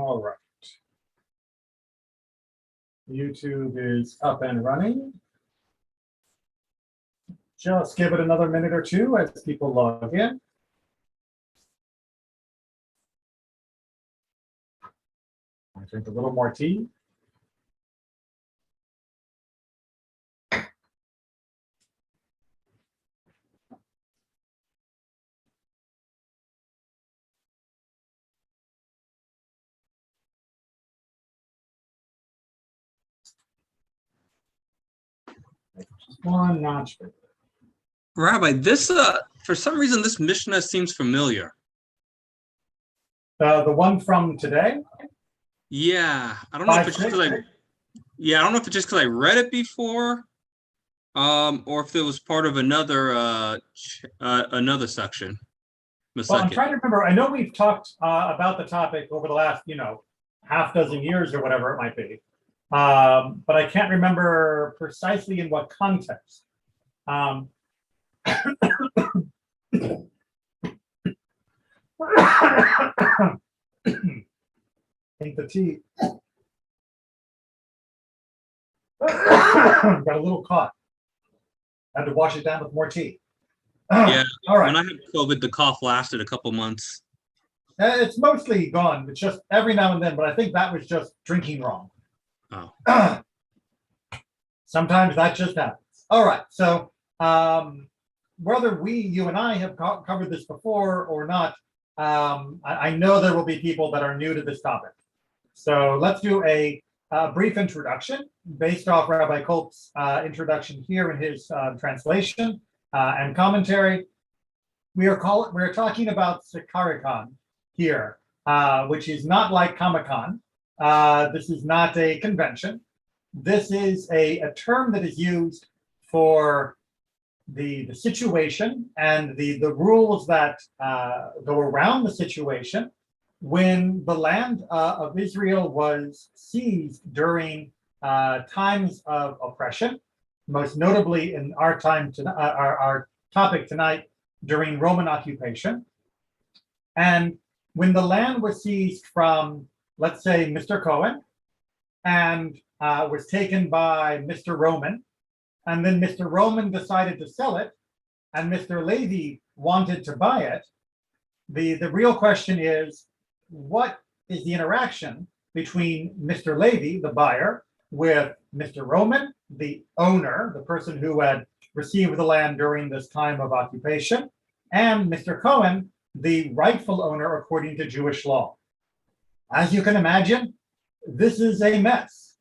All right. YouTube is up and running. Just give it another minute or two as people log in. I drink a little more tea. Just one notch bigger. Rabbi, this for some reason this Mishnah seems familiar. The one from today? Yeah, I don't know if it's just because I don't know if it's just because I read it before, or if it was part of another section. Well, I'm trying to remember. I know we've talked about the topic over the last, half dozen years or whatever it might be, but I can't remember precisely in what context. Think the tea. Got a little caught. Had to wash it down with more tea. Yeah. All right. When I had COVID, the cough lasted a couple months. It's mostly gone. It's just every now and then, but I think that was just drinking wrong. Oh. Sometimes that just happens. All right. So whether you and I have covered this before or not, I know there will be people that are new to this topic. So let's do a brief introduction based off Rabbi Kolb's introduction here in his translation and commentary. We are talking about Sikarikon here, which is not like Comic-Con. This is not a convention. This is a term that is used for the situation and the rules that go around the situation when the land of Israel was seized during times of oppression, most notably in our topic tonight, during Roman occupation. And when the land was seized from, let's say, Mr. Cohen, and was taken by Mr. Roman, and then Mr. Roman decided to sell it, and Mr. Levy wanted to buy it, the real question is, what is the interaction between Mr. Levy, the buyer, with Mr. Roman, the owner, the person who had received the land during this time of occupation, and Mr. Cohen, the rightful owner according to Jewish law? As you can imagine, this is a mess.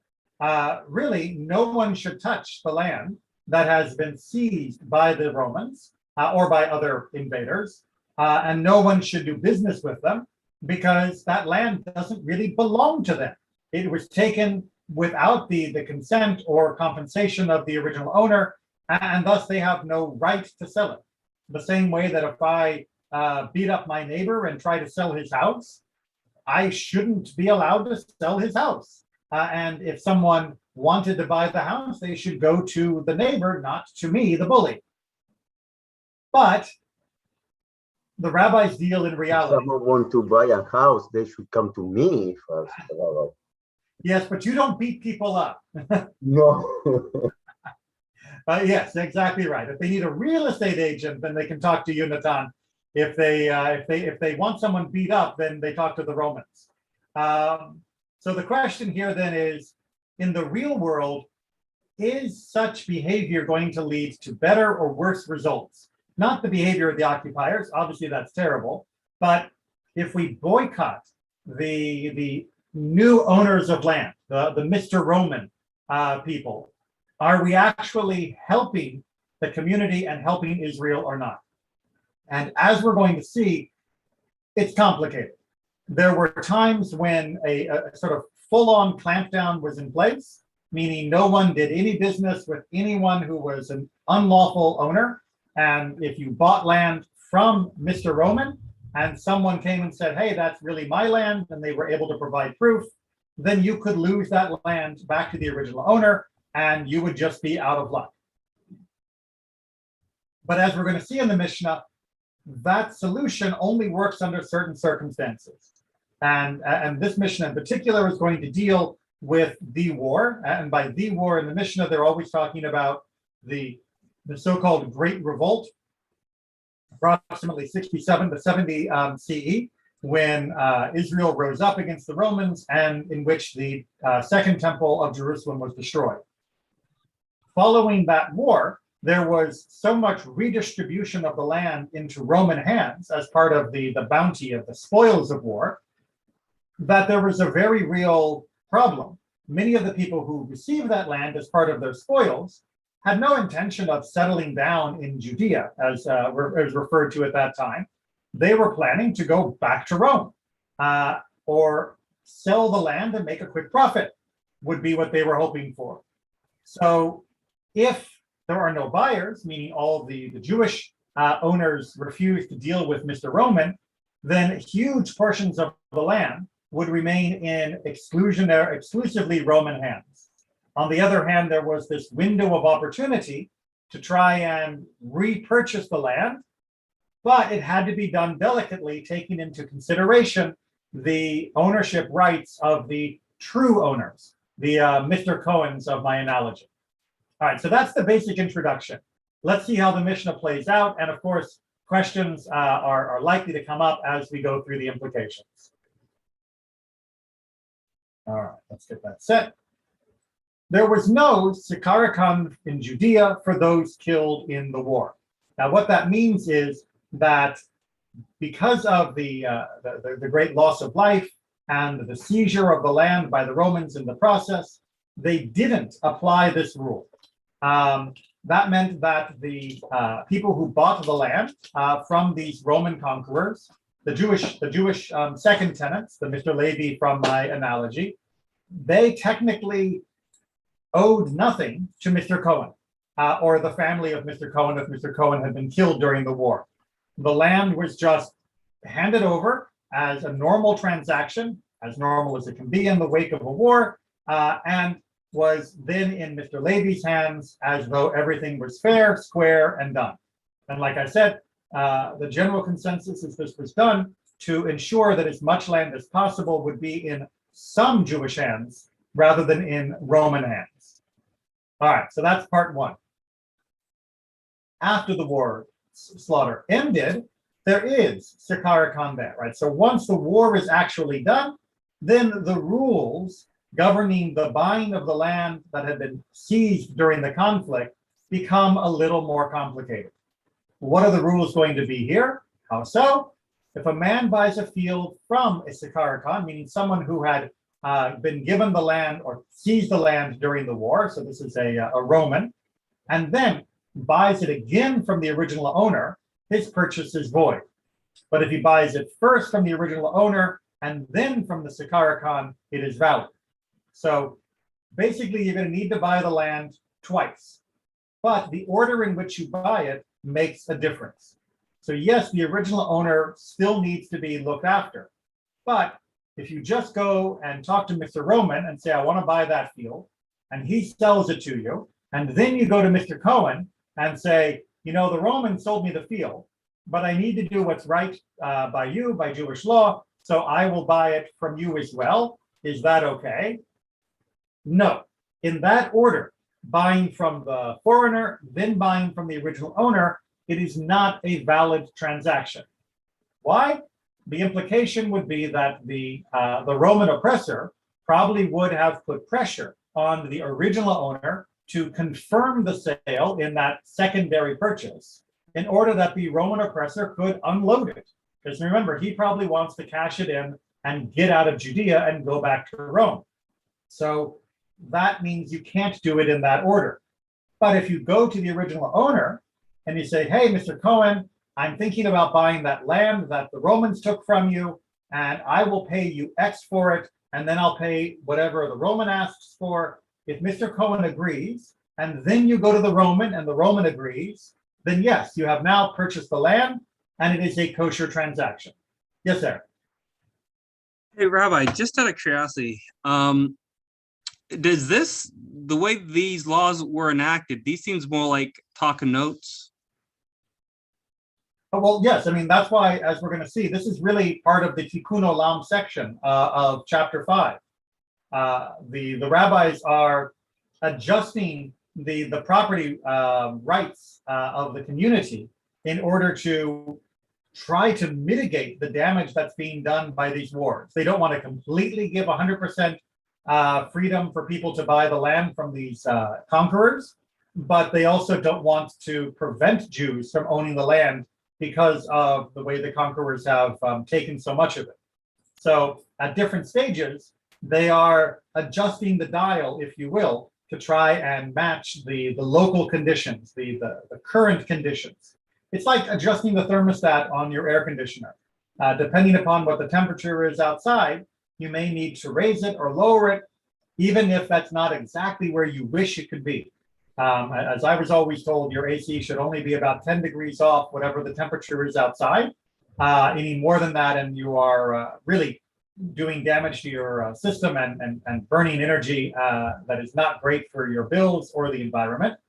Really, no one should touch the land that has been seized by the Romans or by other invaders, and no one should do business with them because that land doesn't really belong to them. It was taken without the consent or compensation of the original owner, and thus they have no right to sell it. The same way that if I beat up my neighbor and try to sell his house, I shouldn't be allowed to sell his house. And if someone wanted to buy the house, they should go to the neighbor, not to me, the bully. But the rabbis deal in reality. If someone wants to buy a house, they should come to me first. Yes, but you don't beat people up. No. Yes, exactly right. If they need a real estate agent, then they can talk to you, Natan. If they want someone beat up, then they talk to the Romans. So the question here then is, in the real world, is such behavior going to lead to better or worse results? Not the behavior of the occupiers, obviously that's terrible, but if we boycott the new owners of land, the Mr. Roman people, are we actually helping the community and helping Israel or not? And as we're going to see, it's complicated. There were times when a sort of full-on clampdown was in place, meaning no one did any business with anyone who was an unlawful owner. And if you bought land from Mr. Roman and someone came and said, hey, that's really my land, and they were able to provide proof, then you could lose that land back to the original owner and you would just be out of luck. But as we're going to see in the Mishnah, that solution only works under certain circumstances. And this Mishnah in particular is going to deal with the war. And by the war in the Mishnah, they're always talking about the so-called Great Revolt, approximately 67 to 70 CE, when Israel rose up against the Romans and in which the Second Temple of Jerusalem was destroyed. Following that war, there was so much redistribution of the land into Roman hands as part of the bounty of the spoils of war, that there was a very real problem. Many of the people who received that land as part of their spoils had no intention of settling down in Judea, as referred to at that time. They were planning to go back to Rome or sell the land and make a quick profit, would be what they were hoping for. So if there are no buyers, meaning all the Jewish owners refuse to deal with Mr. Roman, then huge portions of the land would remain in exclusively Roman hands. On the other hand, there was this window of opportunity to try and repurchase the land, but it had to be done delicately, taking into consideration the ownership rights of the true owners, the Mr. Cohens of my analogy. All right, so that's the basic introduction. Let's see how the Mishnah plays out. And of course, questions are likely to come up as we go through the implications. All right, let's get that set. There was no Sikarikon in Judea for those killed in the war. Now, what that means is that because of the great loss of life and the seizure of the land by the Romans in the process, they didn't apply this rule. That meant that the people who bought the land from these Roman conquerors, the Jewish second tenants, the Mr. Levi from my analogy, they technically owed nothing to Mr. Cohen or the family of Mr. Cohen if Mr. Cohen had been killed during the war. The land was just handed over as a normal transaction, as normal as it can be in the wake of a war, and was then in Mr. Levy's hands as though everything was fair, square, and done. And like I said, the general consensus is this was done to ensure that as much land as possible would be in some Jewish hands rather than in Roman hands. All right, so that's part one. After the war slaughter ended, there is Sikarikon there, right? So once the war is actually done, then the rules governing the buying of the land that had been seized during the conflict become a little more complicated. What are the rules going to be here? How so? If a man buys a field from a Sikarikon, meaning someone who had been given the land or seized the land during the war, so this is a Roman, and then buys it again from the original owner, his purchase is void. But if he buys it first from the original owner and then from the Sikarikon, it is valid. So basically, you're going to need to buy the land twice, but the order in which you buy it makes a difference. So yes, the original owner still needs to be looked after, but if you just go and talk to Mr. Roman and say, I want to buy that field, and he sells it to you, and then you go to Mr. Cohen and say, you know, the Roman sold me the field, but I need to do what's right by you, by Jewish law, so I will buy it from you as well. Is that okay? No. In that order, buying from the foreigner, then buying from the original owner, it is not a valid transaction. Why? The implication would be that the Roman oppressor probably would have put pressure on the original owner to confirm the sale in that secondary purchase in order that the Roman oppressor could unload it. Because remember, he probably wants to cash it in and get out of Judea and go back to Rome. So that means you can't do it in that order. But if you go to the original owner and you say, hey, Mr. Cohen, I'm thinking about buying that land that the Romans took from you, and I will pay you X for it, and then I'll pay whatever the Roman asks for. If Mr. Cohen agrees, and then you go to the Roman and the Roman agrees, then yes, you have now purchased the land, and it is a kosher transaction. Yes, sir. Hey, Rabbi, just out of curiosity, does the way these laws were enacted, these seems more like talking notes? Oh, well, yes, I mean, that's why, as we're going to see, this is really part of the Tikkun Olam section of chapter 5. The rabbis are adjusting the property rights of the community in order to try to mitigate the damage that's being done by these wars. They don't want to completely give 100% freedom for people to buy the land from these conquerors, but they also don't want to prevent Jews from owning the land because of the way the conquerors have taken so much of it. So at different stages, they are adjusting the dial, if you will, to try and match the local conditions, the current conditions. It's like adjusting the thermostat on your air conditioner. Depending upon what the temperature is outside, you may need to raise it or lower it, even if that's not exactly where you wish it could be. As I was always told, your AC should only be about 10 degrees off whatever the temperature is outside. Any more than that, and you are really doing damage to your system and burning energy that is not great for your bills or the environment.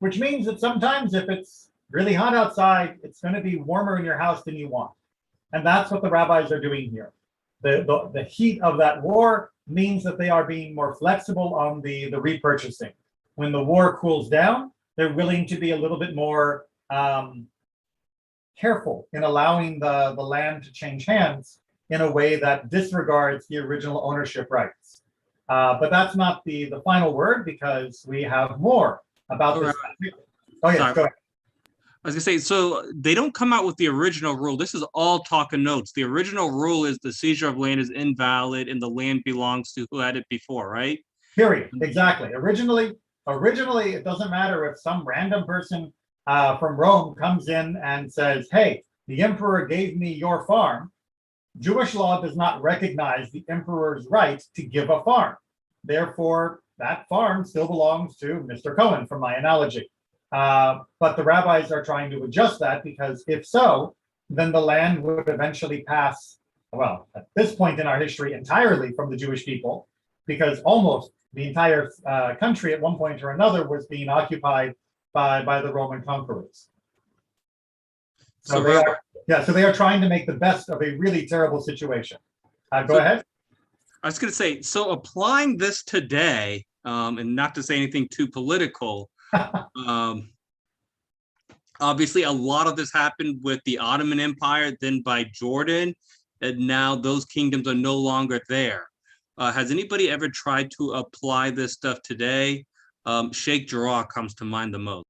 Which means that sometimes if it's really hot outside, it's going to be warmer in your house than you want. And that's what the rabbis are doing here. The heat of that war means that they are being more flexible on the repurchasing. When the war cools down, they're willing to be a little bit more careful in allowing the land to change hands in a way that disregards the original ownership rights. But that's not the final word, because we have more about this. Oh, yeah, go ahead. I was gonna say, so they don't come out with the original rule. This is all talk and notes. The original rule is the seizure of land is invalid and the land belongs to who had it before, right? Period. Exactly. Originally, it doesn't matter if some random person from Rome comes in and says, hey, the emperor gave me your farm. Jewish law does not recognize the emperor's right to give a farm. Therefore, that farm still belongs to Mr. Cohen, from my analogy. But the rabbis are trying to adjust that, because if so, then the land would eventually pass, well, at this point in our history, entirely from the Jewish people, because almost the entire country at one point or another was being occupied by the Roman conquerors. So they are trying to make the best of a really terrible situation. Go ahead. I was going to say, so applying this today, and not to say anything too political, obviously a lot of this happened with the Ottoman Empire, then by Jordan, and now those kingdoms are no longer there. Has anybody ever tried to apply this stuff today? Sheikh Jarrah comes to mind the most.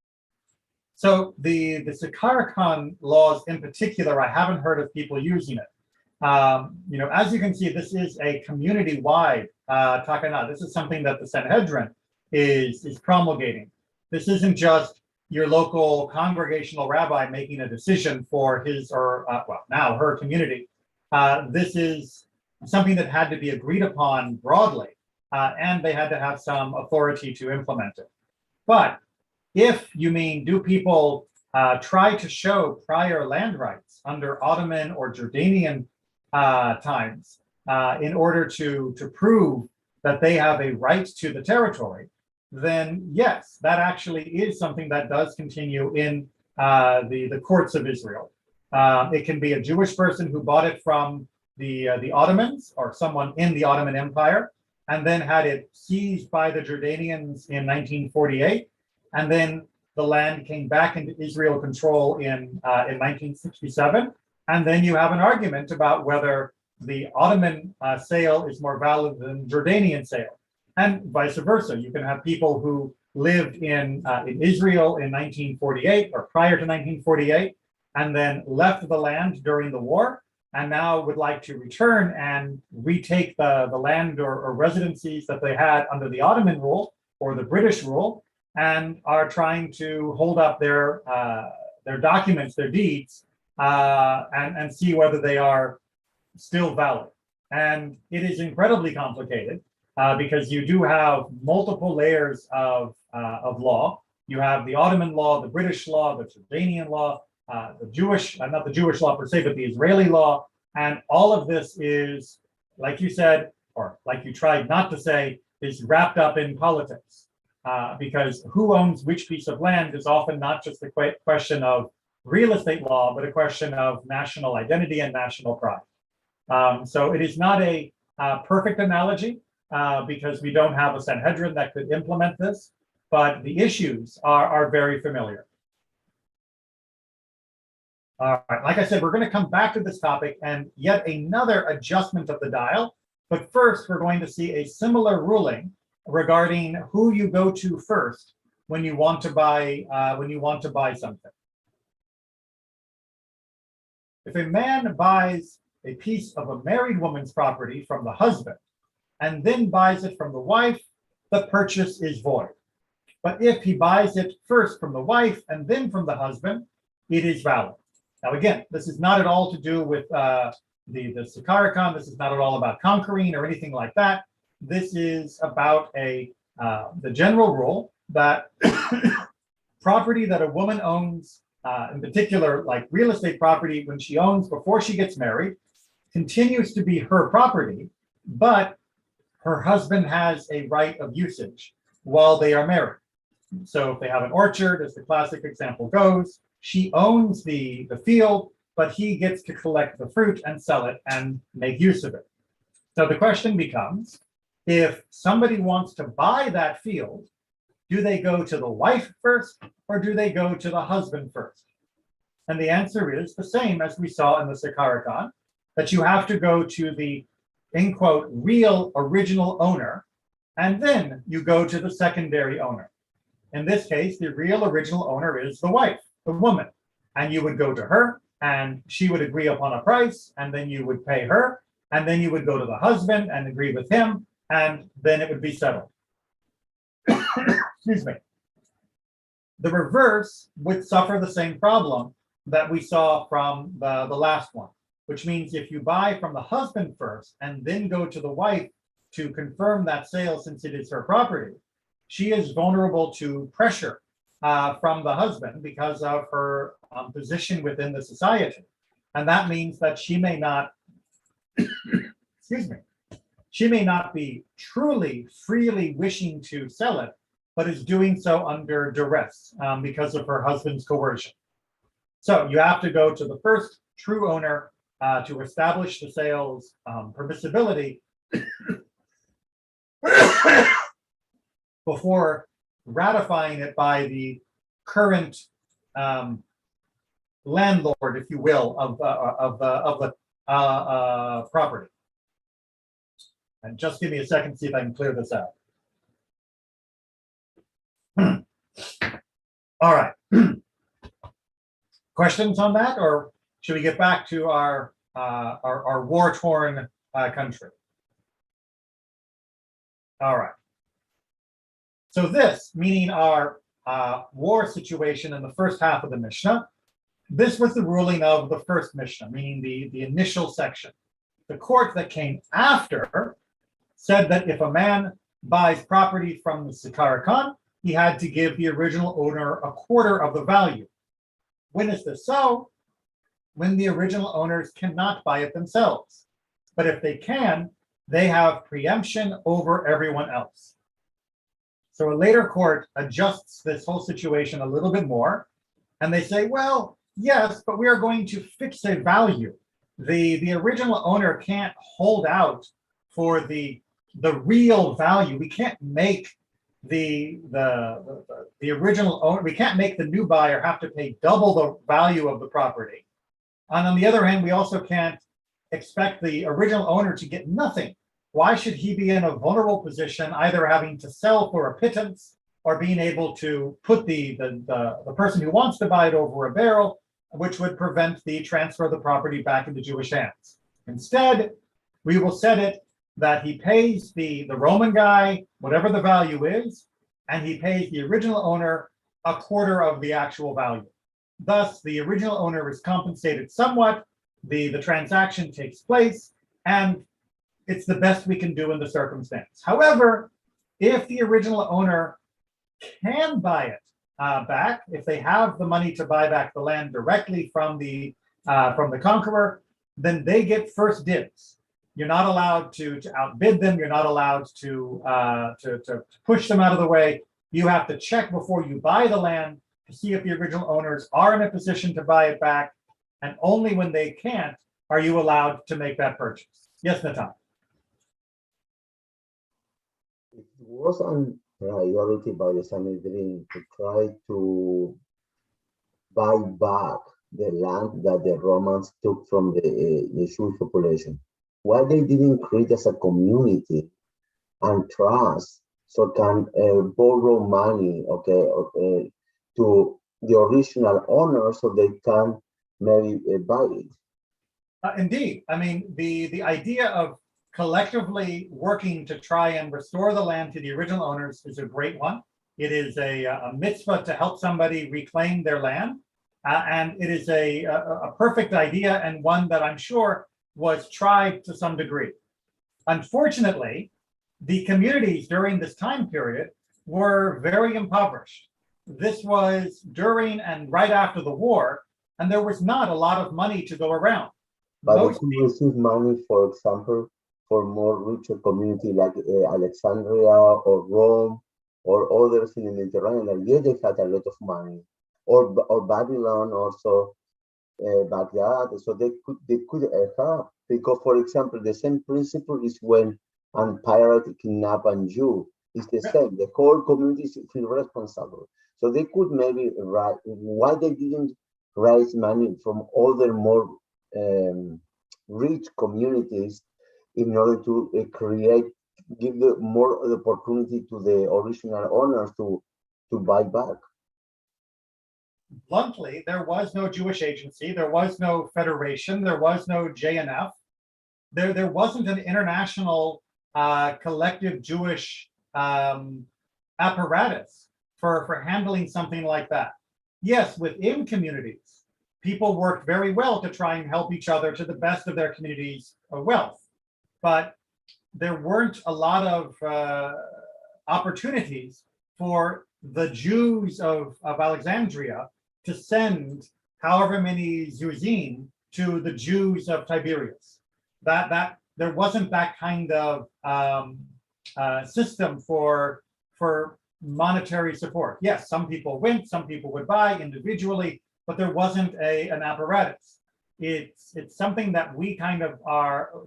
So the Sakarakan laws in particular, I haven't heard of people using it. As you can see, this is a community-wide takana. This is something that the Sanhedrin is promulgating. This isn't just your local congregational rabbi making a decision for his or now her community. This is something that had to be agreed upon broadly, and they had to have some authority to implement it. But if you mean, do people try to show prior land rights under Ottoman or Jordanian times in order to prove that they have a right to the territory, then yes, that actually is something that does continue in the courts of Israel. It can be a Jewish person who bought it from the Ottomans or someone in the Ottoman Empire, and then had it seized by the Jordanians in 1948, and then the land came back into Israel control in 1967, and then you have an argument about whether the Ottoman sale is more valid than Jordanian sale, and vice versa. You can have people who lived in Israel in 1948 or prior to 1948, and then left the land during the war, and now would like to return and retake the land or residencies that they had under the Ottoman rule or the British rule, and are trying to hold up their documents, their deeds, and see whether they are still valid. And it is incredibly complicated because you do have multiple layers of law. You have the Ottoman law, the British law, the Jordanian law, the Jewish, not the Jewish law per se, but the Israeli law. And all of this is, like you said, or like you tried not to say, is wrapped up in politics. Because who owns which piece of land is often not just the question of real estate law, but a question of national identity and national pride. So it is not a perfect analogy because we don't have a Sanhedrin that could implement this, but the issues are very familiar. All right, like I said, we're going to come back to this topic and yet another adjustment of the dial. But first, we're going to see a similar ruling regarding who you go to first when you want to buy something. If a man buys a piece of a married woman's property from the husband and then buys it from the wife, the purchase is void. But if he buys it first from the wife and then from the husband, it is valid. Now, again, this is not at all to do with the Sikarikon. This is not at all about conquering or anything like that. This is about the general rule that property that a woman owns, in particular, like real estate property, when she owns before she gets married, continues to be her property, but her husband has a right of usage while they are married. So if they have an orchard, as the classic example goes, she owns the field, but he gets to collect the fruit and sell it and make use of it. So the question becomes, if somebody wants to buy that field, do they go to the wife first or do they go to the husband first? And the answer is the same as we saw in the Sikarikon, that you have to go to the, in quote, real original owner, and then you go to the secondary owner. In this case, the real original owner is the wife, the woman, and you would go to her and she would agree upon a price, and then you would pay her, and then you would go to the husband and agree with him, and then it would be settled. Excuse me. The reverse would suffer the same problem that we saw from the last one, which means if you buy from the husband first and then go to the wife to confirm that sale since it is her property, she is vulnerable to pressure from the husband because of her position within the society. And that means that she may not, excuse me, she may not be truly, freely wishing to sell it, but is doing so under duress because of her husband's coercion. So you have to go to the first true owner to establish the sale's permissibility before ratifying it by the current landlord, if you will, of the property. And just give me a second, see if I can clear this out. All right. Questions on that, or should we get back to our war-torn country? All right. So this, meaning our war situation in the first half of the Mishnah, this was the ruling of the first Mishnah, meaning the initial section. The court that came after said that if a man buys property from the Sikarikon, he had to give the original owner a quarter of the value. When is this so? When the original owners cannot buy it themselves. But if they can, they have preemption over everyone else. So a later court adjusts this whole situation a little bit more, and they say, well, yes, but we are going to fix a value. The original owner can't hold out for the real value. We can't make the original owner, we can't make the new buyer have to pay double the value of the property. And on the other hand, we also can't expect the original owner to get nothing. Why should he be in a vulnerable position, either having to sell for a pittance or being able to put the person who wants to buy it over a barrel, which would prevent the transfer of the property back into Jewish hands? Instead, we will set it that he pays the Roman guy whatever the value is, and he pays the original owner a quarter of the actual value. Thus, the original owner is compensated somewhat, the transaction takes place, and it's the best we can do in the circumstance. However, if the original owner can buy it back, if they have the money to buy back the land directly from the conqueror, then they get first dibs. You're not allowed to outbid them. You're not allowed to push them out of the way. You have to check before you buy the land to see if the original owners are in a position to buy it back. And only when they can't are you allowed to make that purchase. Yes, Natan. It was a priority by the Sanhedrin to try to buy back the land that the Romans took from the Jewish population. Why they didn't create as a community and trust so can borrow money, to the original owner so they can maybe buy it. Indeed. I mean, the idea of collectively working to try and restore the land to the original owners is a great one. It is a mitzvah to help somebody reclaim their land. And it is a perfect idea and one that I'm sure was tried to some degree. Unfortunately, the communities during this time period were very impoverished. This was during and right after the war, and there was not a lot of money to go around. But Most they could receive money, for example, for more richer community like Alexandria or Rome or others in the Mediterranean. Yeah, they had a lot of money. Or Babylon also, Baghdad. So they could have, because for example, the same principle is when a pirate kidnap a Jew. It's the same. The whole community feel responsible. So they could maybe write why they didn't raise money from other more rich communities in order to give more opportunity to the original owners to buy back. Bluntly, there was no Jewish agency, there was no federation, there was no JNF. There wasn't an international collective Jewish apparatus for handling something like that. Yes, within communities, people worked very well to try and help each other to the best of their community's wealth. But there weren't a lot of opportunities for the Jews of Alexandria to send however many zuzim to the Jews of Tiberias. That there wasn't that kind of system for monetary support. Yes, some people went, some people would buy individually, but there wasn't an apparatus. It's something that we kind of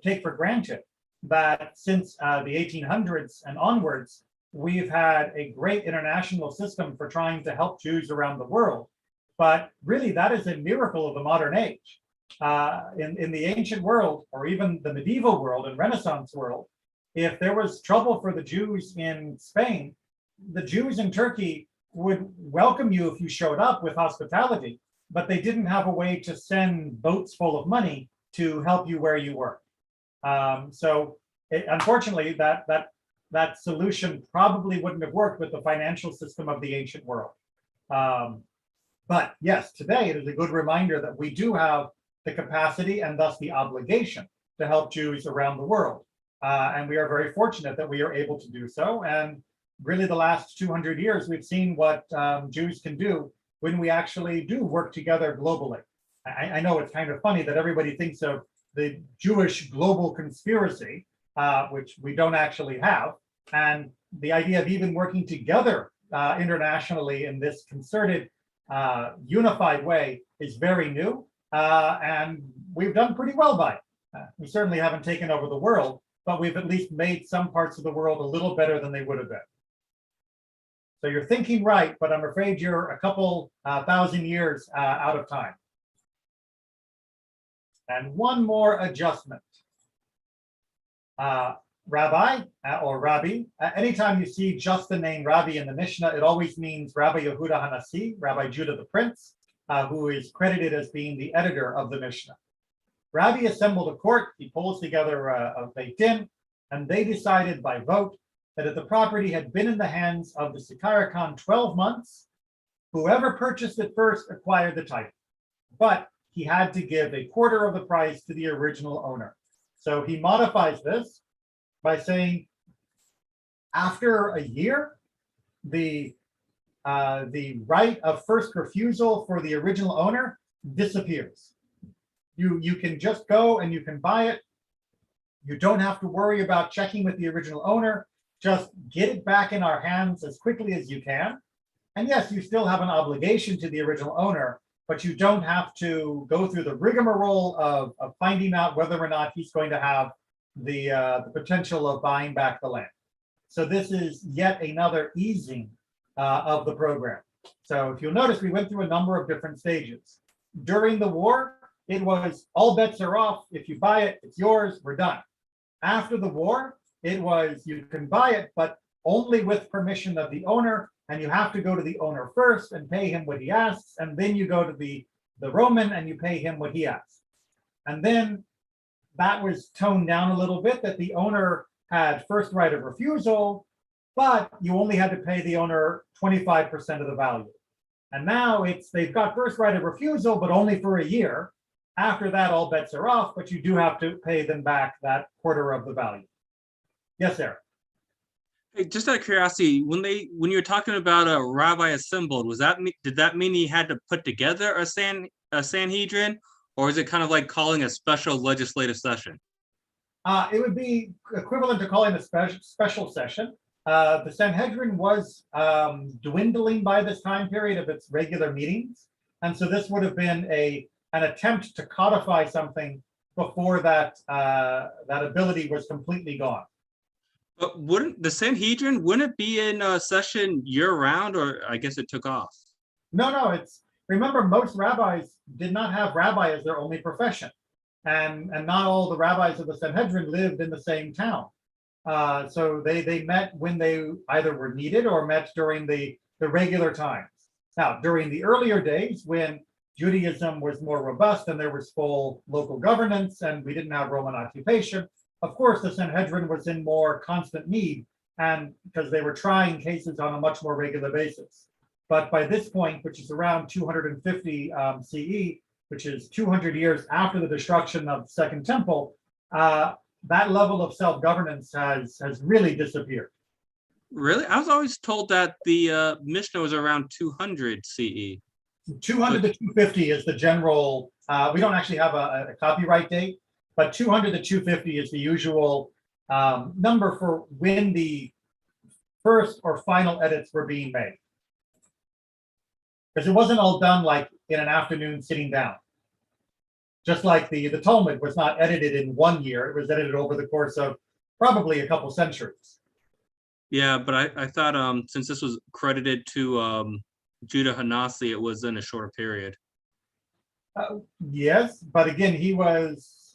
take for granted, that since the 1800s and onwards, we've had a great international system for trying to help Jews around the world. But really, that is a miracle of the modern age. In the ancient world, or even the medieval world and Renaissance world, if there was trouble for the Jews in Spain, the Jews in Turkey would welcome you if you showed up with hospitality, but they didn't have a way to send boats full of money to help you where you were. Unfortunately, that solution probably wouldn't have worked with the financial system of the ancient world. But yes, today it is a good reminder that we do have the capacity and thus the obligation to help Jews around the world. And we are very fortunate that we are able to do so. And really the last 200 years, we've seen what Jews can do when we actually do work together globally. I know it's kind of funny that everybody thinks of the Jewish global conspiracy, which we don't actually have. And the idea of even working together internationally in this concerted, unified way is very new. And we've done pretty well by it. We certainly haven't taken over the world, but we've at least made some parts of the world a little better than they would have been. So you're thinking right, but I'm afraid you're a couple thousand years out of time. And one more adjustment. Rabbi or Rabbi, anytime you see just the name Rabbi in the Mishnah, it always means Rabbi Yehuda Hanasi, Rabbi Judah the Prince, who is credited as being the editor of the Mishnah. Rabbi assembled a court, he pulls together a Gittin, and they decided by vote that if the property had been in the hands of the Sikara Khan 12 months, whoever purchased it first acquired the title. But he had to give a quarter of the price to the original owner. So he modifies this by saying, after a year, the right of first refusal for the original owner disappears. You can just go and you can buy it. You don't have to worry about checking with the original owner. Just get it back in our hands as quickly as you can. And yes, you still have an obligation to the original owner, but you don't have to go through the rigmarole of finding out whether or not he's going to have the potential of buying back the land. So this is yet another easing of the program. So if you'll notice, we went through a number of different stages. During the war, it was all bets are off. If you buy it, it's yours, we're done. After the war, it was you can buy it, but only with permission of the owner, and you have to go to the owner first and pay him what he asks, and then you go to the Roman and you pay him what he asks. And then that was toned down a little bit, that the owner had first right of refusal, but you only had to pay the owner 25% of the value. And now they've got first right of refusal, but only for a year. After that, all bets are off, but you do have to pay them back that quarter of the value. Yes, Eric. Hey, just out of curiosity, when you were talking about a rabbi assembled, did that mean he had to put together a Sanhedrin, or is it kind of like calling a special legislative session? It would be equivalent to calling a special session. The Sanhedrin was dwindling by this time period of its regular meetings, and so this would have been an attempt to codify something before that ability was completely gone. But wouldn't the Sanhedrin be in session year-round, or I guess it took off? No. Remember, most rabbis did not have rabbi as their only profession, and not all the rabbis of the Sanhedrin lived in the same town. So they met when they either were needed or met during the regular times. Now, during the earlier days, when Judaism was more robust and there was full local governance and we didn't have Roman occupation, of course, the Sanhedrin was in more constant need, and because they were trying cases on a much more regular basis. But by this point, which is around 250 CE, which is 200 years after the destruction of the Second Temple, that level of self-governance has really disappeared. Really? I was always told that the Mishnah was around 200 CE. 200 to 250 is the general, we don't actually have a copyright date, but 200 to 250 is the usual number for when the first or final edits were being made. Because it wasn't all done like in an afternoon sitting down. Just like the Talmud was not edited in 1 year, it was edited over the course of probably a couple centuries. Yeah, but I thought since this was credited to Judah Hanasi, it was in a shorter period. Yes, but again, he was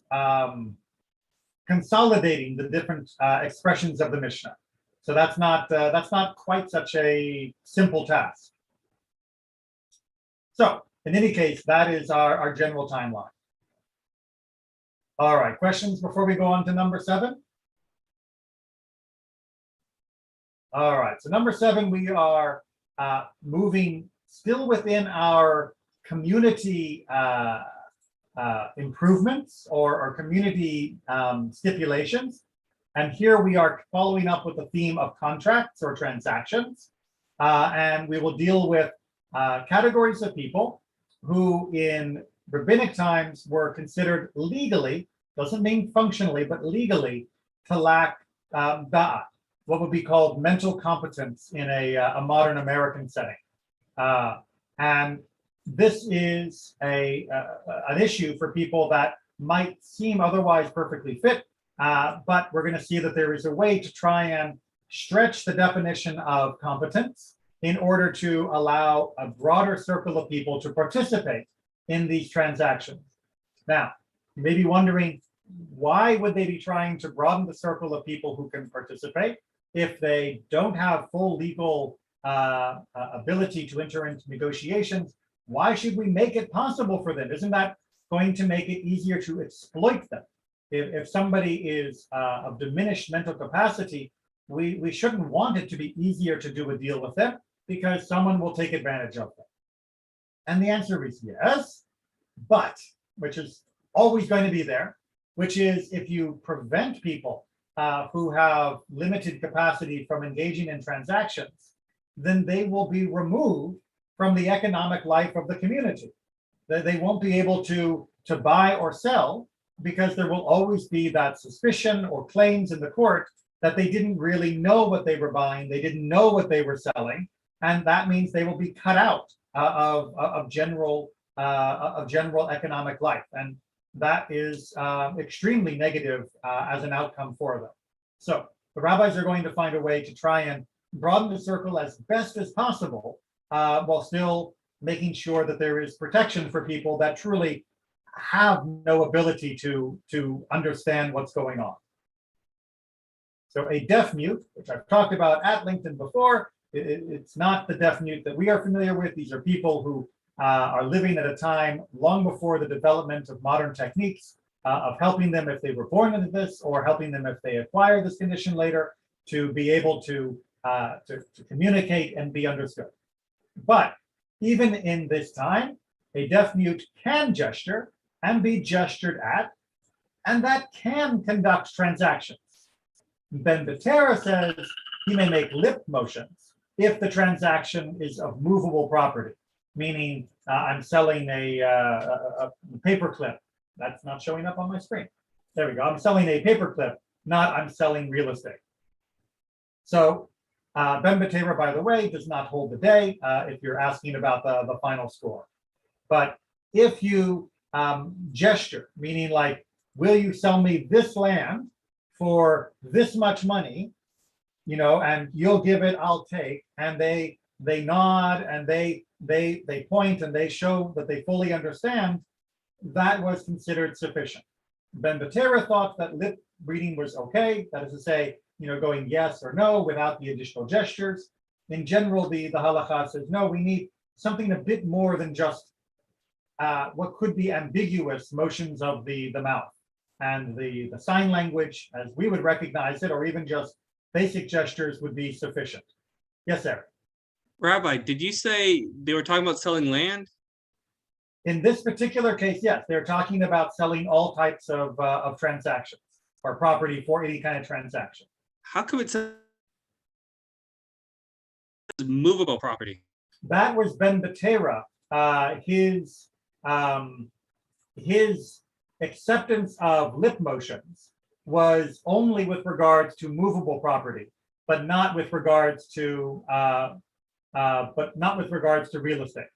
consolidating the different expressions of the Mishnah. So that's not quite such a simple task. So in any case, that is our general timeline. All right, questions before we go on to number 7? All right, so number 7, we are moving still within our community improvements or community stipulations. And here we are following up with the theme of contracts or transactions. And we will deal with categories of people who in rabbinic times were considered legally, doesn't mean functionally, but legally, to lack da'at, what would be called mental competence in a modern American setting. And this is an issue for people that might seem otherwise perfectly fit, but we're going to see that there is a way to try and stretch the definition of competence in order to allow a broader circle of people to participate in these transactions. Now, you may be wondering, why would they be trying to broaden the circle of people who can participate if they don't have full legal ability to enter into negotiations? Why should we make it possible for them? Isn't that going to make it easier to exploit them? If somebody is of diminished mental capacity, we shouldn't want it to be easier to do a deal with them because someone will take advantage of them. And the answer is yes, but, which is always going to be there, which is if you prevent people who have limited capacity from engaging in transactions, then they will be removed from the economic life of the community. They won't be able to buy or sell because there will always be that suspicion or claims in the court that they didn't really know what they were buying, they didn't know what they were selling, and that means they will be cut out of general economic life, and that is extremely negative as an outcome for them. So the rabbis are going to find a way to try and broaden the circle as best as possible, while still making sure that there is protection for people that truly have no ability to understand what's going on. So a deaf mute, which I've talked about at LinkedIn before, it's not the deaf mute that we are familiar with. These are people who are living at a time long before the development of modern techniques of helping them if they were born into this, or helping them if they acquire this condition later, to be able to communicate and be understood. But even in this time, a deaf mute can gesture and be gestured at, and that can conduct transactions. Ben Betera says he may make lip motions if the transaction is of movable property, meaning I'm selling a paperclip. That's not showing up on my screen. There we go. I'm selling a paperclip, not I'm selling real estate. So Ben Betera, by the way, does not hold the day if you're asking about the final score. But if you gesture, meaning like, will you sell me this land for this much money, and you'll give it, I'll take, and they nod and they point and they show that they fully understand, that was considered sufficient. Ben Betera thought that lip reading was okay, that is to say, going yes or no without the additional gestures. In general, the halacha says, no, we need something a bit more than just what could be ambiguous motions of the mouth. And the sign language, as we would recognize it, or even just basic gestures, would be sufficient. Yes, Eric? Rabbi, did you say they were talking about selling land? In this particular case, yes, they're talking about selling all types of transactions or property for any kind of transaction. How come it says movable property? That was Ben Betera. His acceptance of lip motions was only with regards to movable property, but not with regards to real estate.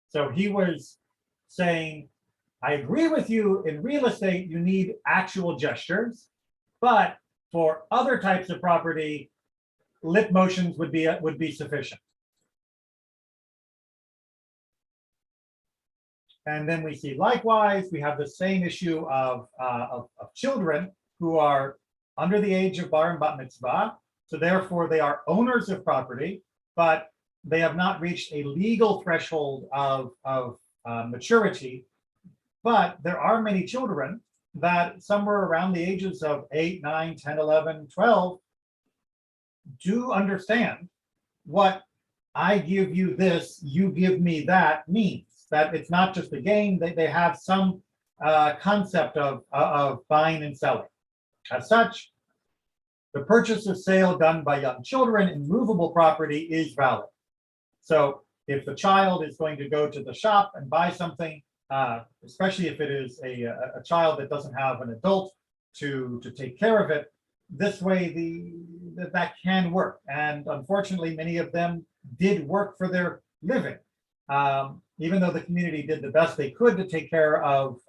So he was saying, I agree with you, in real estate you need actual gestures, but for other types of property, lip motions would be sufficient. And then we see, likewise, we have the same issue of children who are under the age of bar and bat mitzvah, so therefore they are owners of property, but they have not reached a legal threshold of maturity. But there are many children that somewhere around the ages of 8, 9, 10, 11, 12 do understand what I give you this, you give me that means. That it's not just a game, they have some concept of buying and selling. As such, the purchase or sale done by young children in movable property is valid. So if the child is going to go to the shop and buy something, especially if it is a child that doesn't have an adult to take care of it, this way that can work. And unfortunately, many of them did work for their living. Even though the community did the best they could to take care of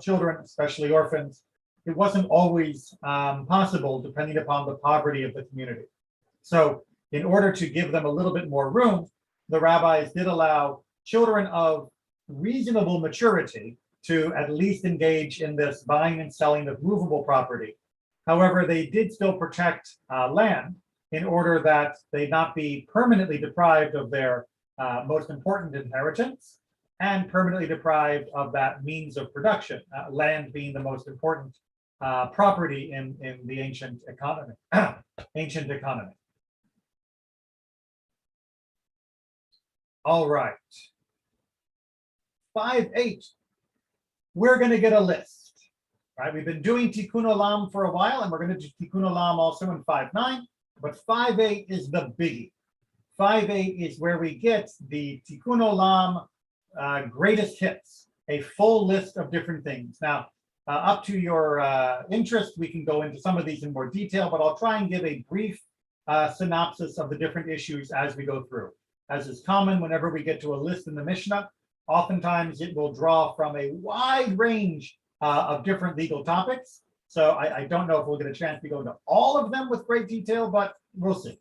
children, especially orphans, it wasn't always possible depending upon the poverty of the community. So in order to give them a little bit more room, the rabbis did allow children of reasonable maturity to at least engage in this buying and selling of movable property. However, they did still protect land in order that they not be permanently deprived of their most important inheritance and permanently deprived of that means of production, land being the most important property in the ancient economy. All right. 5.8. We're going to get a list. Right? We've been doing Tikkun Olam for a while, and we're going to do Tikkun Olam also in 5.9. But 5.8 is the biggie. 5.8 is where we get the Tikkun Olam greatest hits, a full list of different things. Now, up to your interest, we can go into some of these in more detail, but I'll try and give a brief synopsis of the different issues as we go through. As is common whenever we get to a list in the Mishnah, oftentimes it will draw from a wide range of different legal topics. So I don't know if we'll get a chance to go into all of them with great detail, but we'll see.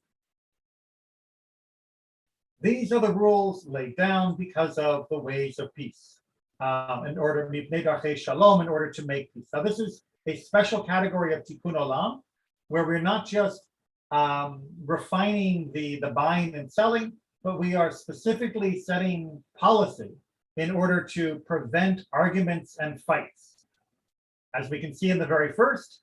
These are the rules laid down because of the ways of peace. In order to make peace. Now, this is a special category of tikkun olam, where we're not just refining the buying and selling, but we are specifically setting policy in order to prevent arguments and fights. As we can see in the very first,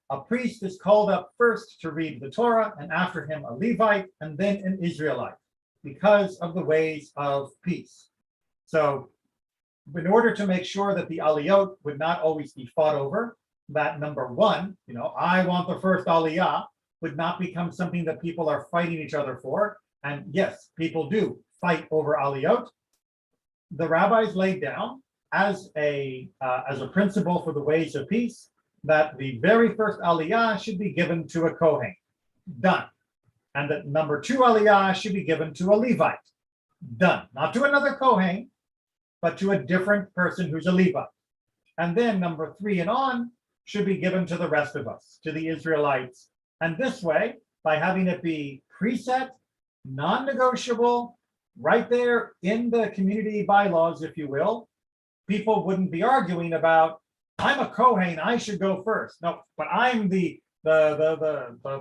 a priest is called up first to read the Torah, and after him a Levite, and then an Israelite, because of the ways of peace. So in order to make sure that the aliyot would not always be fought over, that number one, I want the first aliyah, would not become something that people are fighting each other for. And yes, people do fight over aliyot. The rabbis laid down as a principle for the ways of peace that the very first aliyah should be given to a Kohen. Done. And that number two aliyah should be given to a Levite. Done. Not to another Kohen, but to a different person who's a Levite. And then number three and on should be given to the rest of us, to the Israelites. And this way, by having it be preset, non-negotiable, right there in the community bylaws, if you will, people wouldn't be arguing about, I'm a Kohen, I should go first. No, but I'm the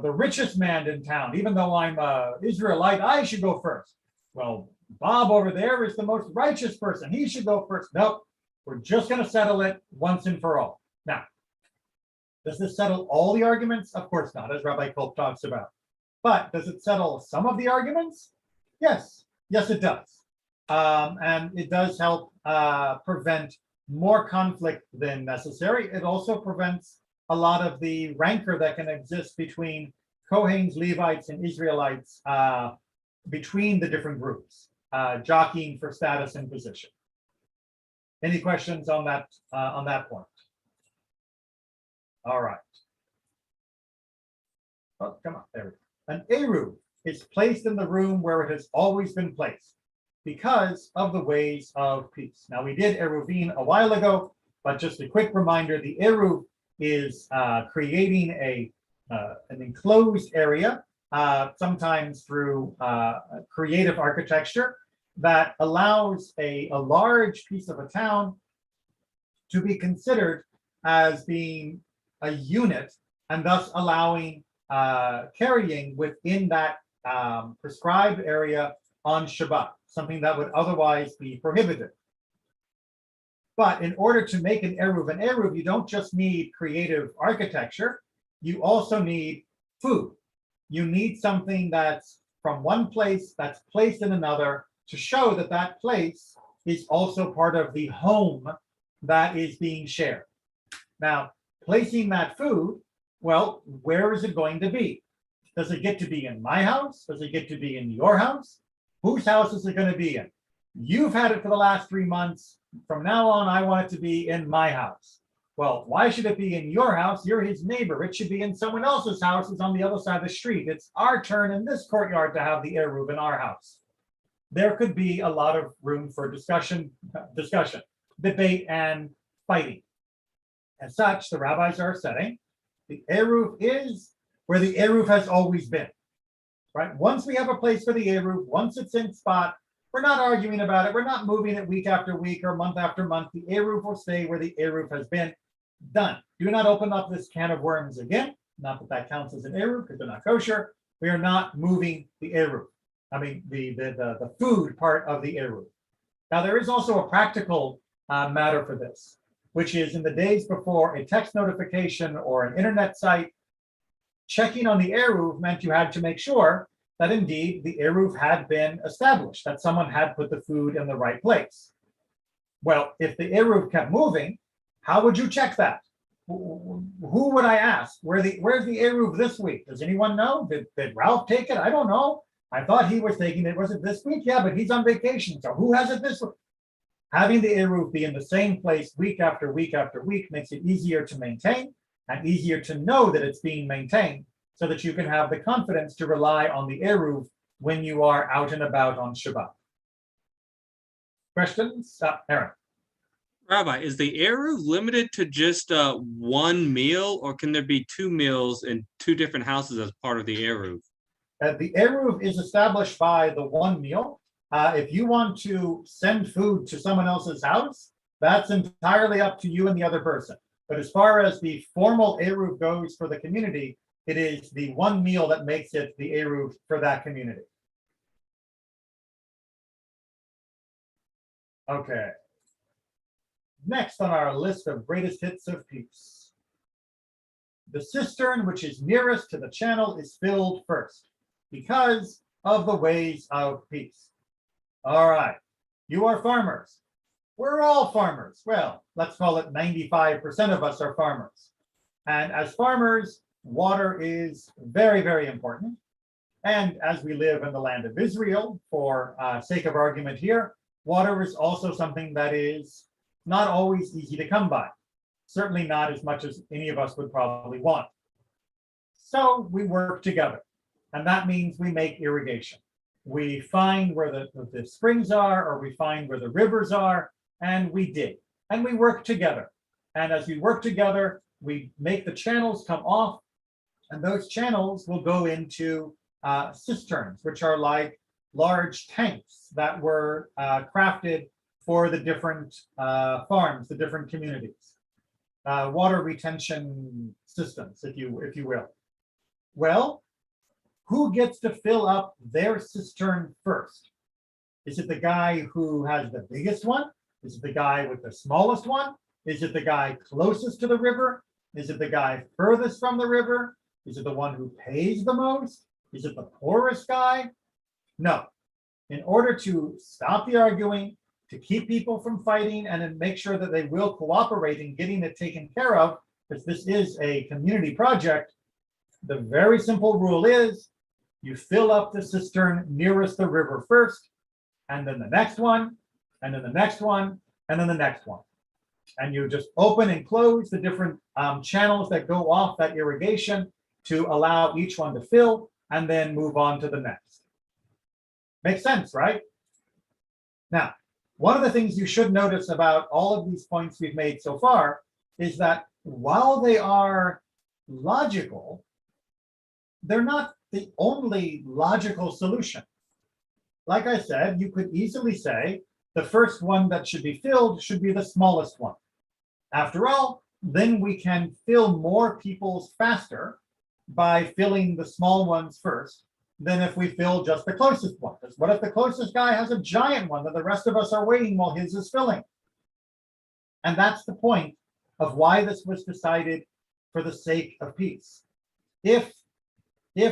richest man in town. Even though I'm an Israelite, I should go first. Well, Bob over there is the most righteous person. He should go first. Nope, we're just going to settle it once and for all. Now, does this settle all the arguments? Of course not, as Rabbi Kolb talks about. But does it settle some of the arguments? Yes, it does. And it does help prevent more conflict than necessary. It also prevents a lot of the rancor that can exist between Kohens, Levites, and Israelites between the different groups, jockeying for status and position. Any questions on that point? All right. Oh, come on, there we go. An eruv is placed in the room where it has always been placed because of the ways of peace. Now, we did eruvin a while ago, but just a quick reminder, the eruv is creating an enclosed area, sometimes through creative architecture, that allows a large piece of a town to be considered as being a unit, and thus allowing carrying within that prescribed area on Shabbat, something that would otherwise be prohibited. But in order to make an eruv, you don't just need creative architecture, you also need food. You need something that's from one place that's placed in another to show that that place is also part of the home that is being shared. Now, placing that food, well, where is it going to be? Does it get to be in my house? Does it get to be in your house? Whose house is it going to be in? You've had it for the last 3 months. From now on, I want it to be in my house. Well, why should it be in your house? You're his neighbor. It should be in someone else's house. It's on the other side of the street. It's our turn in this courtyard to have the eruv in our house. There could be a lot of room for discussion, debate, and fighting. As such, the rabbis are saying the eruv is where the eruv has always been. Right? Once we have a place for the eruv, once it's in spot, we're not arguing about it. We're not moving it week after week or month after month. The eruv will stay where the eruv has been. Done. Do not open up this can of worms again. Not that that counts as an eruv because they're not kosher. We are not moving the eruv. I mean, the food part of the eruv. Now, there is also a practical matter for this, which is in the days before a text notification or an internet site, checking on the eruv meant you had to make sure that indeed the eruv had been established, that someone had put the food in the right place. Well, if the eruv kept moving, how would you check that? Who would I ask? Where's the eruv this week? Does anyone know? Did Ralph take it? I don't know. I thought he was taking it. Was it this week? Yeah, but he's on vacation. So who has it this week? Having the eruv be in the same place week after week after week makes it easier to maintain and easier to know that it's being maintained. so that you can have the confidence to rely on the Eruv when you are out and about on Shabbat. Questions? Aaron. Rabbi, is the Eruv limited to just one meal, or can there be two meals in two different houses as part of the Eruv? The Eruv is established by the one meal. If you want to send food to someone else's house, that's entirely up to you and the other person. But as far as the formal Eruv goes for the community, it is the one meal that makes it the Eruv for that community. Okay. Next on our list of greatest hits of peace. The cistern which is nearest to the channel is filled first because of the ways of peace. All right, you are farmers. We're all farmers. Well, let's call it 95% of us are farmers. And as farmers, water is very, very important. And as we live in the land of Israel, for sake of argument here, water is also something that is not always easy to come by. Certainly not as much as any of us would probably want. So we work together. And that means we make irrigation. We find where the springs are, or we find where the rivers are, and we dig. And we work together. And as we work together, we make the channels come off, and those channels will go into cisterns, which are like large tanks that were crafted for the different farms, the different communities. Water retention systems, if you will. Well, who gets to fill up their cistern first? Is it the guy who has the biggest one? Is it the guy with the smallest one? Is it the guy closest to the river? Is it the guy furthest from the river? Is it the one who pays the most? Is it the poorest guy? No. In order to stop the arguing, to keep people from fighting, and then make sure that they will cooperate in getting it taken care of, because this is a community project, the very simple rule is you fill up the cistern nearest the river first, and then the next one, and then the next one, and then the next one. And you just open and close the different channels that go off that irrigation to allow each one to fill, and then move on to the next. Makes sense, right? Now, one of the things you should notice about all of these points we've made so far is that while they are logical, they're not the only logical solution. Like I said, you could easily say the first one that should be filled should be the smallest one. After all, then we can fill more people's faster by filling the small ones first than if we fill just the closest one. Because what if the closest guy has a giant one that the rest of us are waiting while his is filling? And that's the point of why this was decided for the sake of peace. If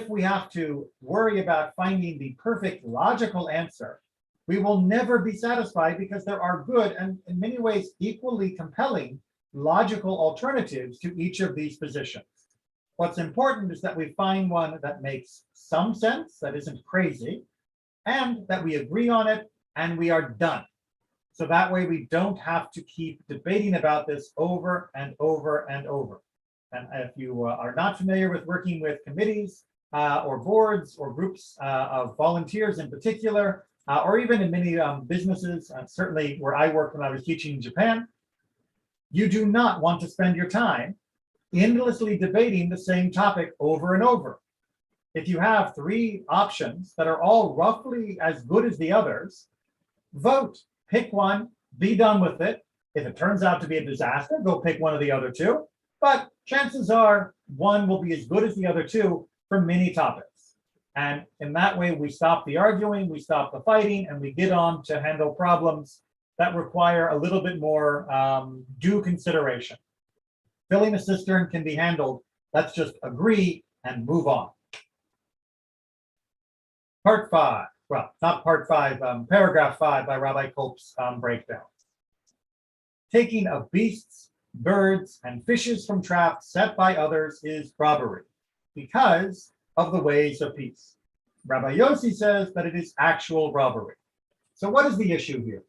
we have to worry about finding the perfect logical answer, we will never be satisfied because there are good and in many ways equally compelling logical alternatives to each of these positions. What's important is that we find one that makes some sense, that isn't crazy, and that we agree on it and we are done. So that way we don't have to keep debating about this over and over and over. And if you are not familiar with working with committees or boards or groups of volunteers in particular, or even in many businesses, certainly where I worked when I was teaching in Japan, you do not want to spend your time endlessly debating the same topic over and over. If you have three options that are all roughly as good as the others, vote, pick one, be done with it. If it turns out to be a disaster, go pick one of the other two. But chances are one will be as good as the other two for many topics. And in that way, we stop the arguing, we stop the fighting, and we get on to handle problems that require a little bit more due consideration. Filling a cistern can be handled. Let's just agree and move on. Part 5, well, not part 5, paragraph 5 by Rabbi Kolp's breakdown. Taking of beasts, birds, and fishes from traps set by others is robbery because of the ways of peace. Rabbi Yossi says that it is actual robbery. So what is the issue here?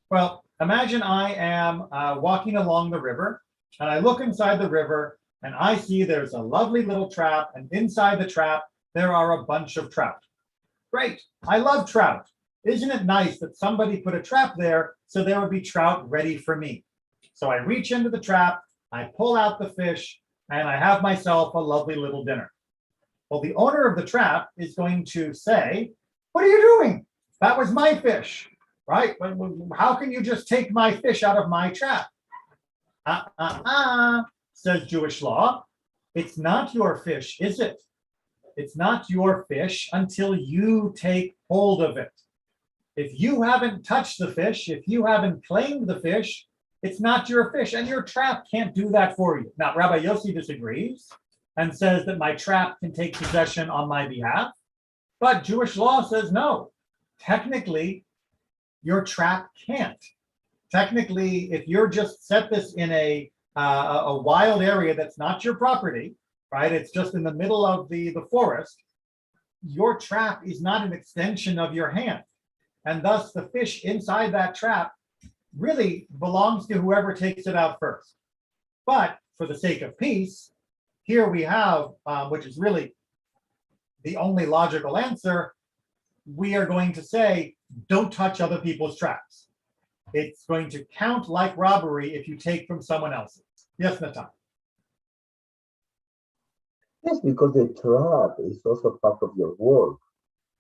Well, imagine I am walking along the river and I look inside the river and I see there's a lovely little trap, and inside the trap, there are a bunch of trout. Great, I love trout. Isn't it nice that somebody put a trap there so there would be trout ready for me? So I reach into the trap, I pull out the fish, and I have myself a lovely little dinner. Well, the owner of the trap is going to say, what are you doing? That was my fish, right? How can you just take my fish out of my trap? Says Jewish law. It's not your fish, is it? It's not your fish until you take hold of it. If you haven't touched the fish, if you haven't claimed the fish, it's not your fish, and your trap can't do that for you. Now, Rabbi Yossi disagrees and says that my trap can take possession on my behalf, but Jewish law says no. Technically, your trap can't. Technically, if you're just set this in a wild area that's not your property, right? It's just in the middle of the forest. Your trap is not an extension of your hand, and thus the fish inside that trap really belongs to whoever takes it out first. But for the sake of peace, here we have, which is really the only logical answer, we are going to say, don't touch other people's traps. It's going to count like robbery if you take from someone else's. Yes, Natan. Yes, because the trap is also part of your work.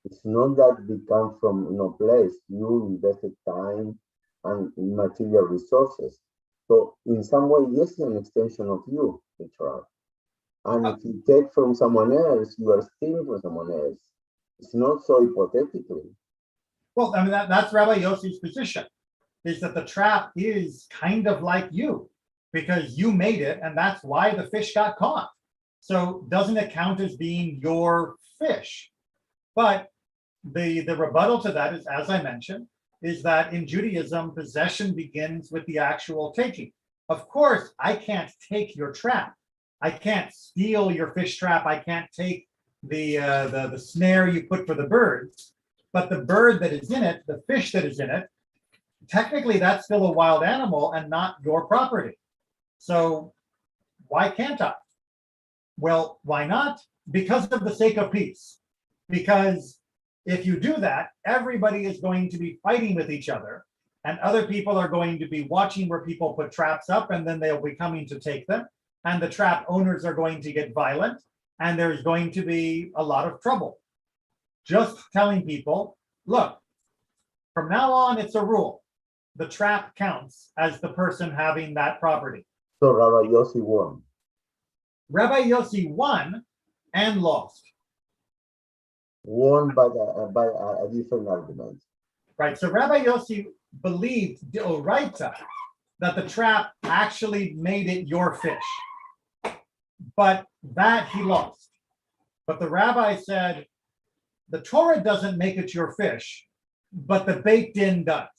It's not that they come from no place. You invested time and material resources. So in some way, yes, it's an extension of you, the trap. And if you take from someone else, you are stealing from someone else. It's not so hypothetically. Well, I mean, that's Rabbi Yossi's position, is that the trap is kind of like you, because you made it, and that's why the fish got caught. So doesn't it count as being your fish? But the rebuttal to that is, as I mentioned, is that in Judaism, possession begins with the actual taking. Of course, I can't take your trap. I can't steal your fish trap. I can't take the snare you put for the birds. But the bird that is in it, the fish that is in it, technically that's still a wild animal and not your property. So why can't I? Well, why not? Because of the sake of peace. Because if you do that, everybody is going to be fighting with each other, and other people are going to be watching where people put traps up, and then they'll be coming to take them. And the trap owners are going to get violent, and there's going to be a lot of trouble. Just telling people, look, from now on, it's a rule. The trap counts as the person having that property. So Rabbi Yossi won. Rabbi Yossi won and lost. Won by a different argument. Right. So Rabbi Yossi believed d'oraita that the trap actually made it your fish, but that he lost. But the rabbi said, the Torah doesn't make it your fish, but the Beit Din does.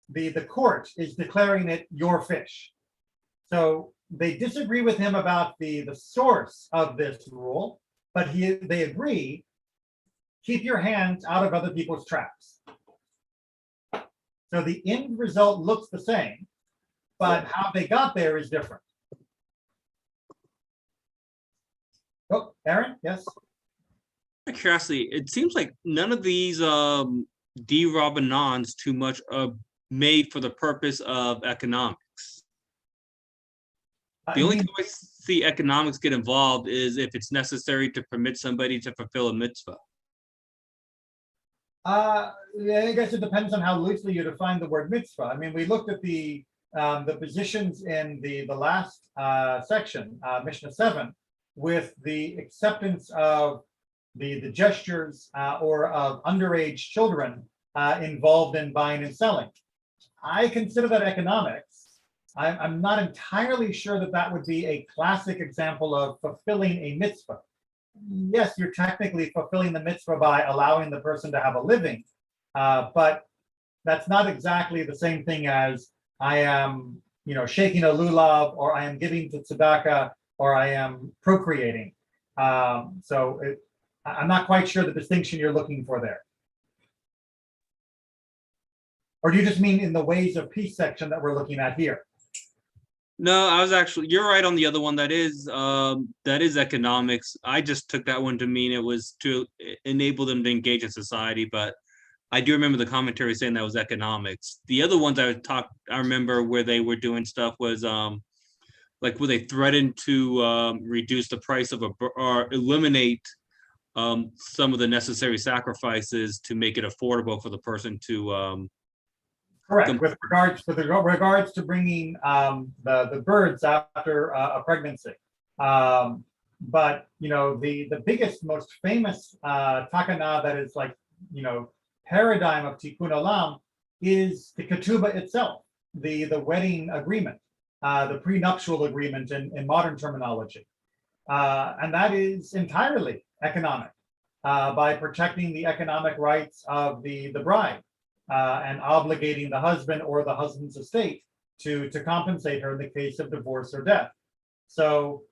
The court is declaring it your fish. So they disagree with him about the source of this rule, but they agree, keep your hands out of other people's traps. So the end result looks the same, but how they got there is different. Oh, Aaron, yes? Curiosity, it seems like none of these de-Rabbanans too much made for the purpose of economics. The only time I see economics get involved is if it's necessary to permit somebody to fulfill a mitzvah. I guess it depends on how loosely you define the word mitzvah. I mean, we looked at the positions in the last section, Mishnah 7, with the acceptance of the gestures or of underage children involved in buying and selling. I consider that economics. I'm not entirely sure that that would be a classic example of fulfilling a mitzvah. Yes, you're technically fulfilling the mitzvah by allowing the person to have a living, but that's not exactly the same thing as I am, shaking a lulav, or I am giving to tzedakah, or I am procreating. I'm not quite sure the distinction you're looking for there. Or do you just mean in the ways of peace section that we're looking at here? No, I was actually, you're right on the other one. That is economics. I just took that one to mean it was to enable them to engage in society, but I do remember the commentary saying that was economics. The other ones I remember where they were doing stuff was like where they threatened to reduce the price of or eliminate some of the necessary sacrifices to make it affordable for the person to Correct. With regards to bringing the birds after a pregnancy. But the biggest, most famous takana that is like paradigm of tikkun olam is the ketubah itself, the wedding agreement, the prenuptial agreement in modern terminology, and that is entirely economic, by protecting the economic rights of the bride. And obligating the husband or the husband's estate to compensate her in the case of divorce or death. So,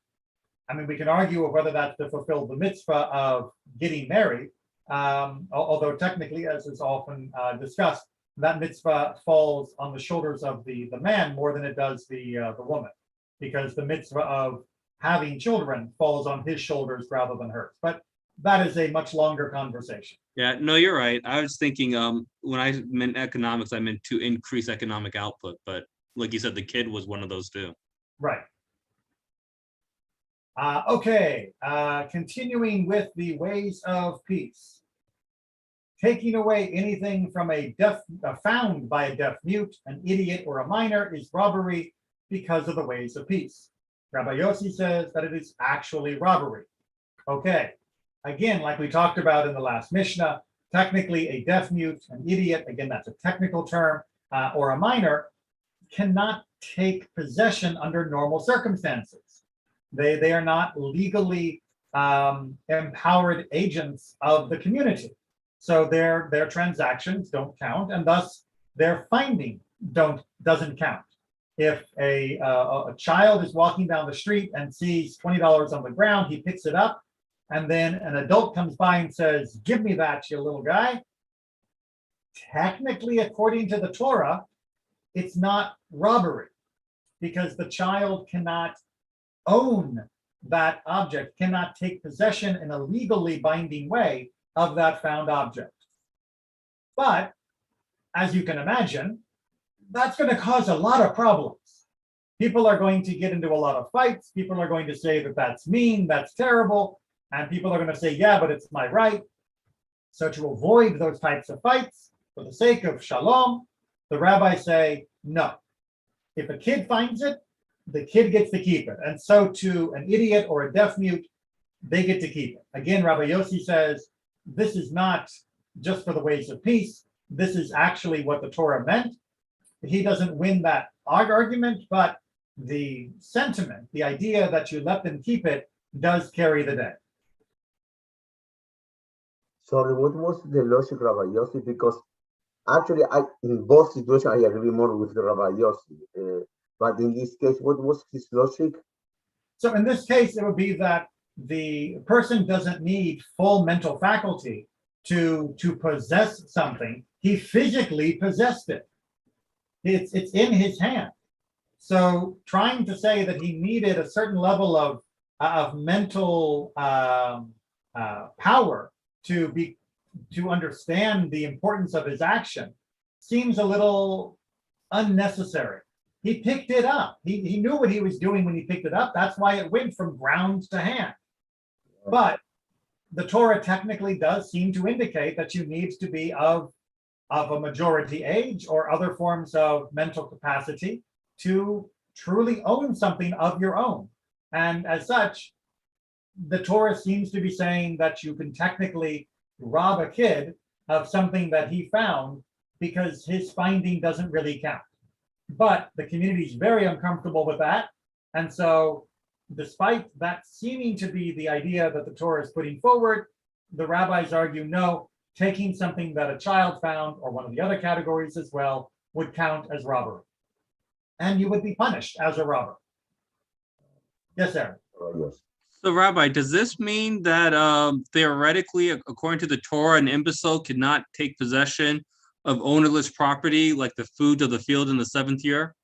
I mean, we can argue of whether that's to fulfill the mitzvah of getting married, although technically, as is often discussed, that mitzvah falls on the shoulders of the man more than it does the woman, because the mitzvah of having children falls on his shoulders rather than hers. But that is a much longer conversation. Yeah, no, you're right. I was thinking when I meant economics, I meant to increase economic output, but like you said, the kid was one of those too. Right. Okay, continuing with the ways of peace. Taking away anything from found by a deaf mute, an idiot, or a minor is robbery because of the ways of peace. Rabbi Yossi says that it is actually robbery. Okay. Again, like we talked about in the last Mishnah, technically a deaf mute, an idiot, again, that's a technical term, or a minor, cannot take possession under normal circumstances. They are not legally empowered agents of the community. So their transactions don't count, and thus their finding doesn't count. If a child is walking down the street and sees $20 on the ground, he picks it up, and then an adult comes by and says, "Give me that, you little guy." Technically, according to the Torah, it's not robbery, because the child cannot own that object, cannot take possession in a legally binding way of that found object. But as you can imagine, that's going to cause a lot of problems. People are going to get into a lot of fights. People are going to say that that's mean, that's terrible. And people are going to say, yeah, but it's my right. So to avoid those types of fights, for the sake of shalom, the rabbis say, no. If a kid finds it, the kid gets to keep it. And so to an idiot or a deaf mute, they get to keep it. Again, Rabbi Yossi says, this is not just for the ways of peace. This is actually what the Torah meant. He doesn't win that argument, but the sentiment, the idea that you let them keep it, does carry the day. Sorry, what was the logic, Rabbi Yossi? Because actually, in both situations, I agree more with the Rabbi Yossi. But in this case, what was his logic? So in this case, it would be that the person doesn't need full mental faculty to possess something. He physically possessed it. It's in his hand. So trying to say that he needed a certain level of mental power to understand the importance of his action seems a little unnecessary. He picked it up. He knew what he was doing when he picked it up. That's why it went from ground to hand. But the Torah technically does seem to indicate that you need to be of a majority age or other forms of mental capacity to truly own something of your own. And as such, the Torah seems to be saying that you can technically rob a kid of something that he found because his finding doesn't really count. But the community is very uncomfortable with that. And so despite that seeming to be the idea that the Torah is putting forward, the rabbis argue, no, taking something that a child found, or one of the other categories as well, would count as robbery. And you would be punished as a robber. Yes, Aaron. Yes. So, Rabbi, does this mean that theoretically, according to the Torah, an imbecile cannot take possession of ownerless property like the fruit of the field in the seventh year?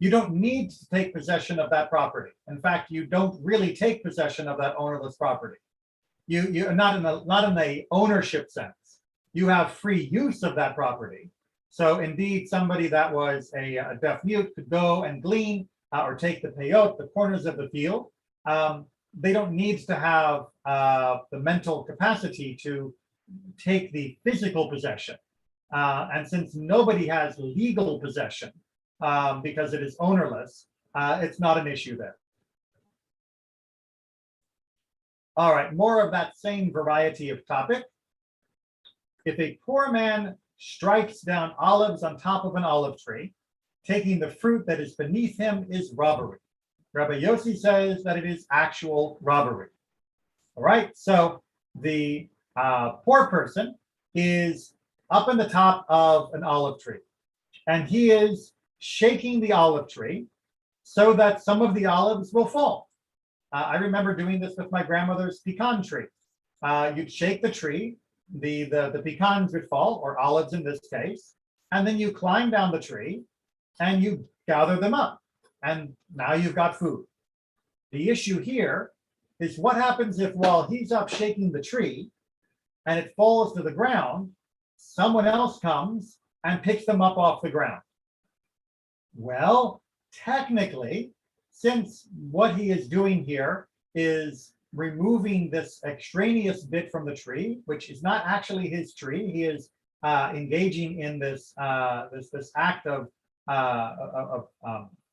you don't need to take possession of that property. In fact, you don't really take possession of that ownerless property. You're not in the ownership sense. You have free use of that property. So indeed, somebody that was a deaf mute could go and glean or take the peyot, the corners of the field. They don't need to have the mental capacity to take the physical possession. And since nobody has legal possession because it is ownerless, it's not an issue there. All right, more of that same variety of topic. If a poor man strikes down olives on top of an olive tree, taking the fruit that is beneath him is robbery. Rabbi Yossi says that it is actual robbery. All right, so the poor person is up in the top of an olive tree, and he is shaking the olive tree so that some of the olives will fall. I remember doing this with my grandmother's pecan tree. You'd shake the tree, the pecans would fall, or olives in this case, and then you climb down the tree and you gather them up, and now you've got food. The issue here is what happens if while he's up shaking the tree and it falls to the ground, someone else comes and picks them up off the ground. Well, technically, since what he is doing here is removing this extraneous bit from the tree, which is not actually his tree, he is engaging in this this act of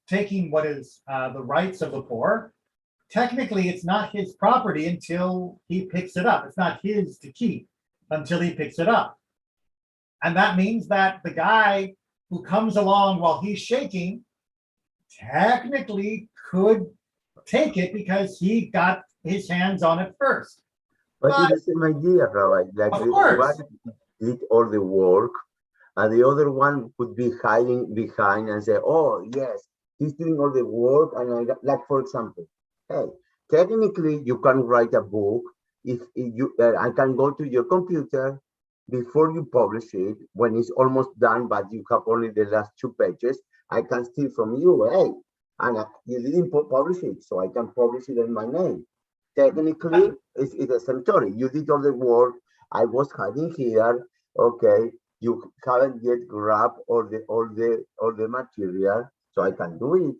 taking what is the rights of the poor. Technically, it's not his property until he picks it up. It's not his to keep until he picks it up. And that means that the guy who comes along while he's shaking technically could take it because he got his hands on it first. But it's the same idea, Rabbi. Like Of course. one did all the work, and the other one could be hiding behind and say, "Oh, yes, he's doing all the work." And I got, like, for example, hey, technically, you can write a book if you. I can go to your computer before you publish it when it's almost done, but you have only the last 2 pages. I can steal from you, hey, and you didn't publish it, so I can publish it in my name. Technically, it's the same story. You did all the work. I was hiding here. Okay, you haven't yet grabbed all the material, so I can do it.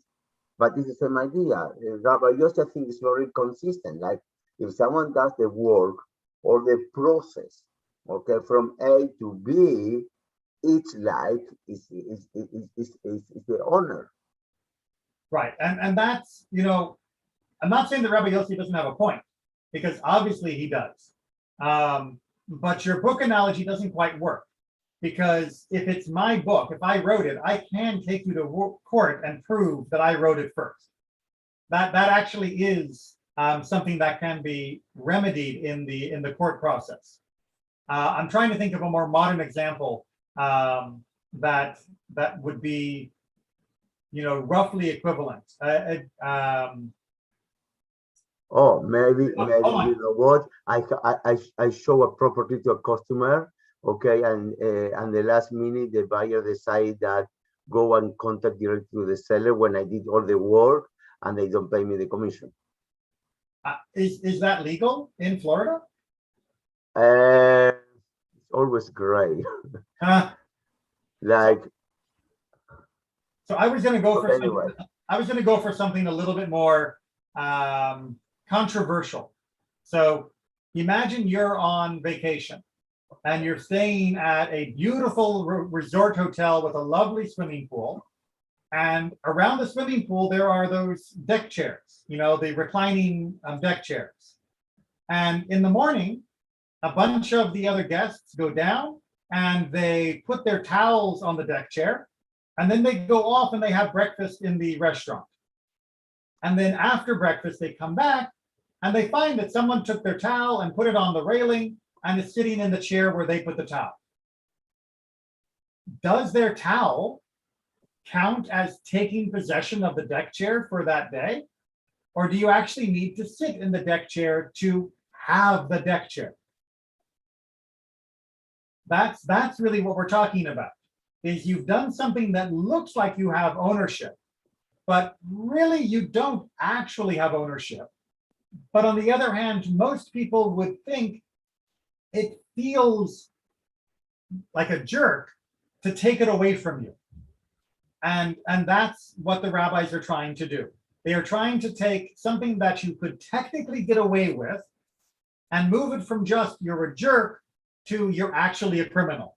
But it's the same idea. Rabbi Yossi, I think, is very consistent. Like if someone does the work or the process, okay, from A to B, each life is the owner. Right, and that's, I'm not saying that Rabbi Yossi doesn't have a point, because obviously he does. But your book analogy doesn't quite work, because if it's my book, if I wrote it, I can take you to court and prove that I wrote it first. That actually is something that can be remedied in the court process. I'm trying to think of a more modern example that would be, roughly equivalent. Oh, maybe you know what? I show a property to a customer, okay, and the last minute the buyer decide that go and contact directly to the seller when I did all the work, and they don't pay me the commission. Is that legal in Florida? It's always gray. Like. So I was going to go for anyway. I was going to go for something a little bit more controversial. So imagine you're on vacation and you're staying at a beautiful resort hotel with a lovely swimming pool. And around the swimming pool, there are those deck chairs, the reclining deck chairs. And in the morning, a bunch of the other guests go down and they put their towels on the deck chair. And then they go off and they have breakfast in the restaurant. And then after breakfast, they come back and they find that someone took their towel and put it on the railing and is sitting in the chair where they put the towel. Does their towel count as taking possession of the deck chair for that day? Or do you actually need to sit in the deck chair to have the deck chair? That's really what we're talking about. Is you've done something that looks like you have ownership, but really you don't actually have ownership. But on the other hand, most people would think it feels like a jerk to take it away from you. And that's what the rabbis are trying to do. They are trying to take something that you could technically get away with and move it from just you're a jerk to you're actually a criminal.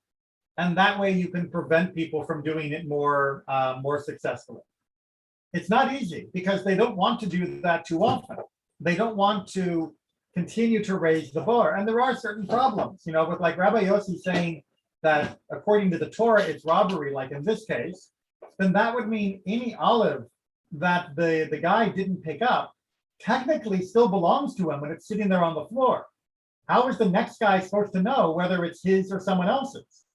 And that way you can prevent people from doing it more successfully. It's not easy because they don't want to do that too often. They don't want to continue to raise the bar. And there are certain problems, with like Rabbi Yossi saying that according to the Torah, it's robbery, like in this case, then that would mean any olive that the guy didn't pick up technically still belongs to him when it's sitting there on the floor. How is the next guy supposed to know whether it's his or someone else's?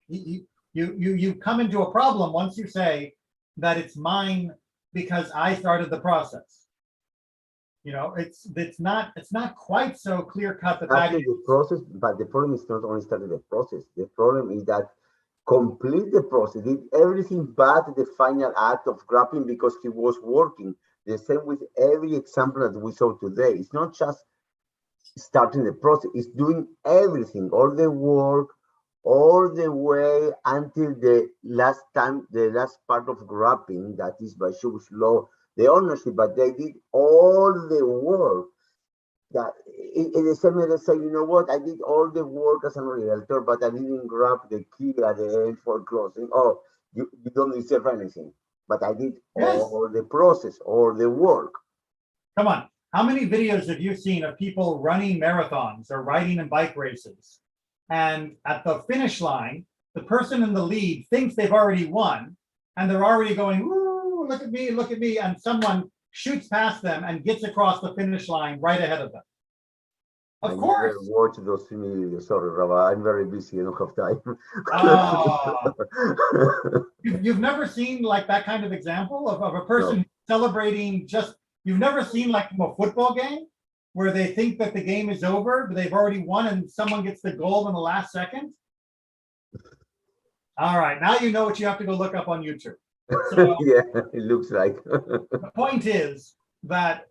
You come into a problem once you say that it's mine because I started the process. It's not quite so clear cut that Actually, the process, but the problem is not only starting the process. The problem is that complete the process, did everything but the final act of grabbing because he was working. The same with every example that we saw today. It's not just starting the process, it's doing everything, all the work, all the way until the last part of grabbing, that is by Jewish law, the ownership, but they did all the work. That in the same way they say, you know what, I did all the work as a realtor, but I didn't grab the key at the end for closing. Oh, you don't deserve anything. But I did all the process, all the work. Come on. How many videos have you seen of people running marathons or riding in bike races? And at the finish line, the person in the lead thinks they've already won, and they're already going, "Ooh, look at me," and someone shoots past them and gets across the finish line right ahead of them. Of course. Watch those videos. Sorry, Rabbi, I'm very busy. I don't have time. You've never seen like that kind of example of a person celebrating just, you've never seen like a football game where they think that the game is over, but they've already won and someone gets the goal in the last second? All right, now you know what you have to go look up on YouTube. So, yeah, it looks like. The point is that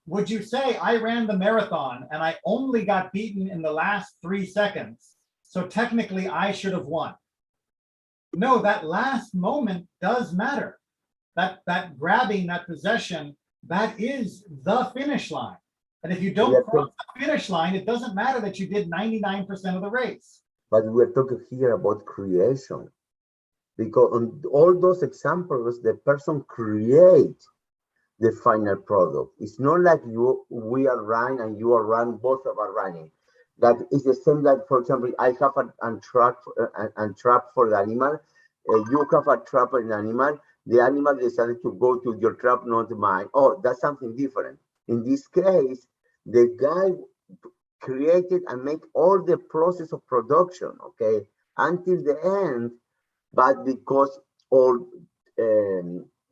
would you say I ran the marathon and I only got beaten in the last 3 seconds, so technically I should have won? No, that last moment does matter. That grabbing, that possession, that is the finish line. And if you don't cross the finish line, it doesn't matter that you did 99% of the race. But we're talking here about creation. Because on all those examples, the person creates the final product. It's not like we are running and you are running, both of us running. That is the same that, for example, I have a trap for the animal. You have a trap for the animal. The animal decided to go to your trap, not mine. Oh, that's something different. In this case, the guy created and make all the process of production, okay, until the end. But because all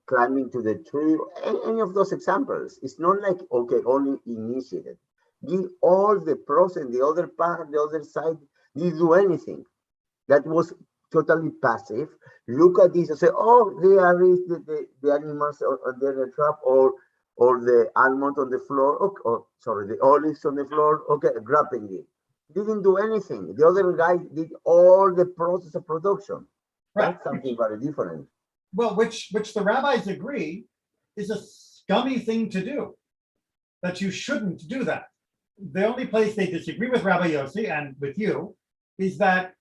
climbing to the tree, any of those examples, it's not like, okay, only initiated. Did all the process, the other part, the other side, didn't do anything. That was totally passive. Look at this and say, oh, there is the animals on the trap, or the almond on the floor, sorry, the olives on the floor, okay, grabbing it. Didn't do anything. The other guy did all the process of production. Right. That's something very different. Well, which the rabbis agree is a scummy thing to do, that you shouldn't do that. The only place they disagree with Rabbi Yossi and with you is that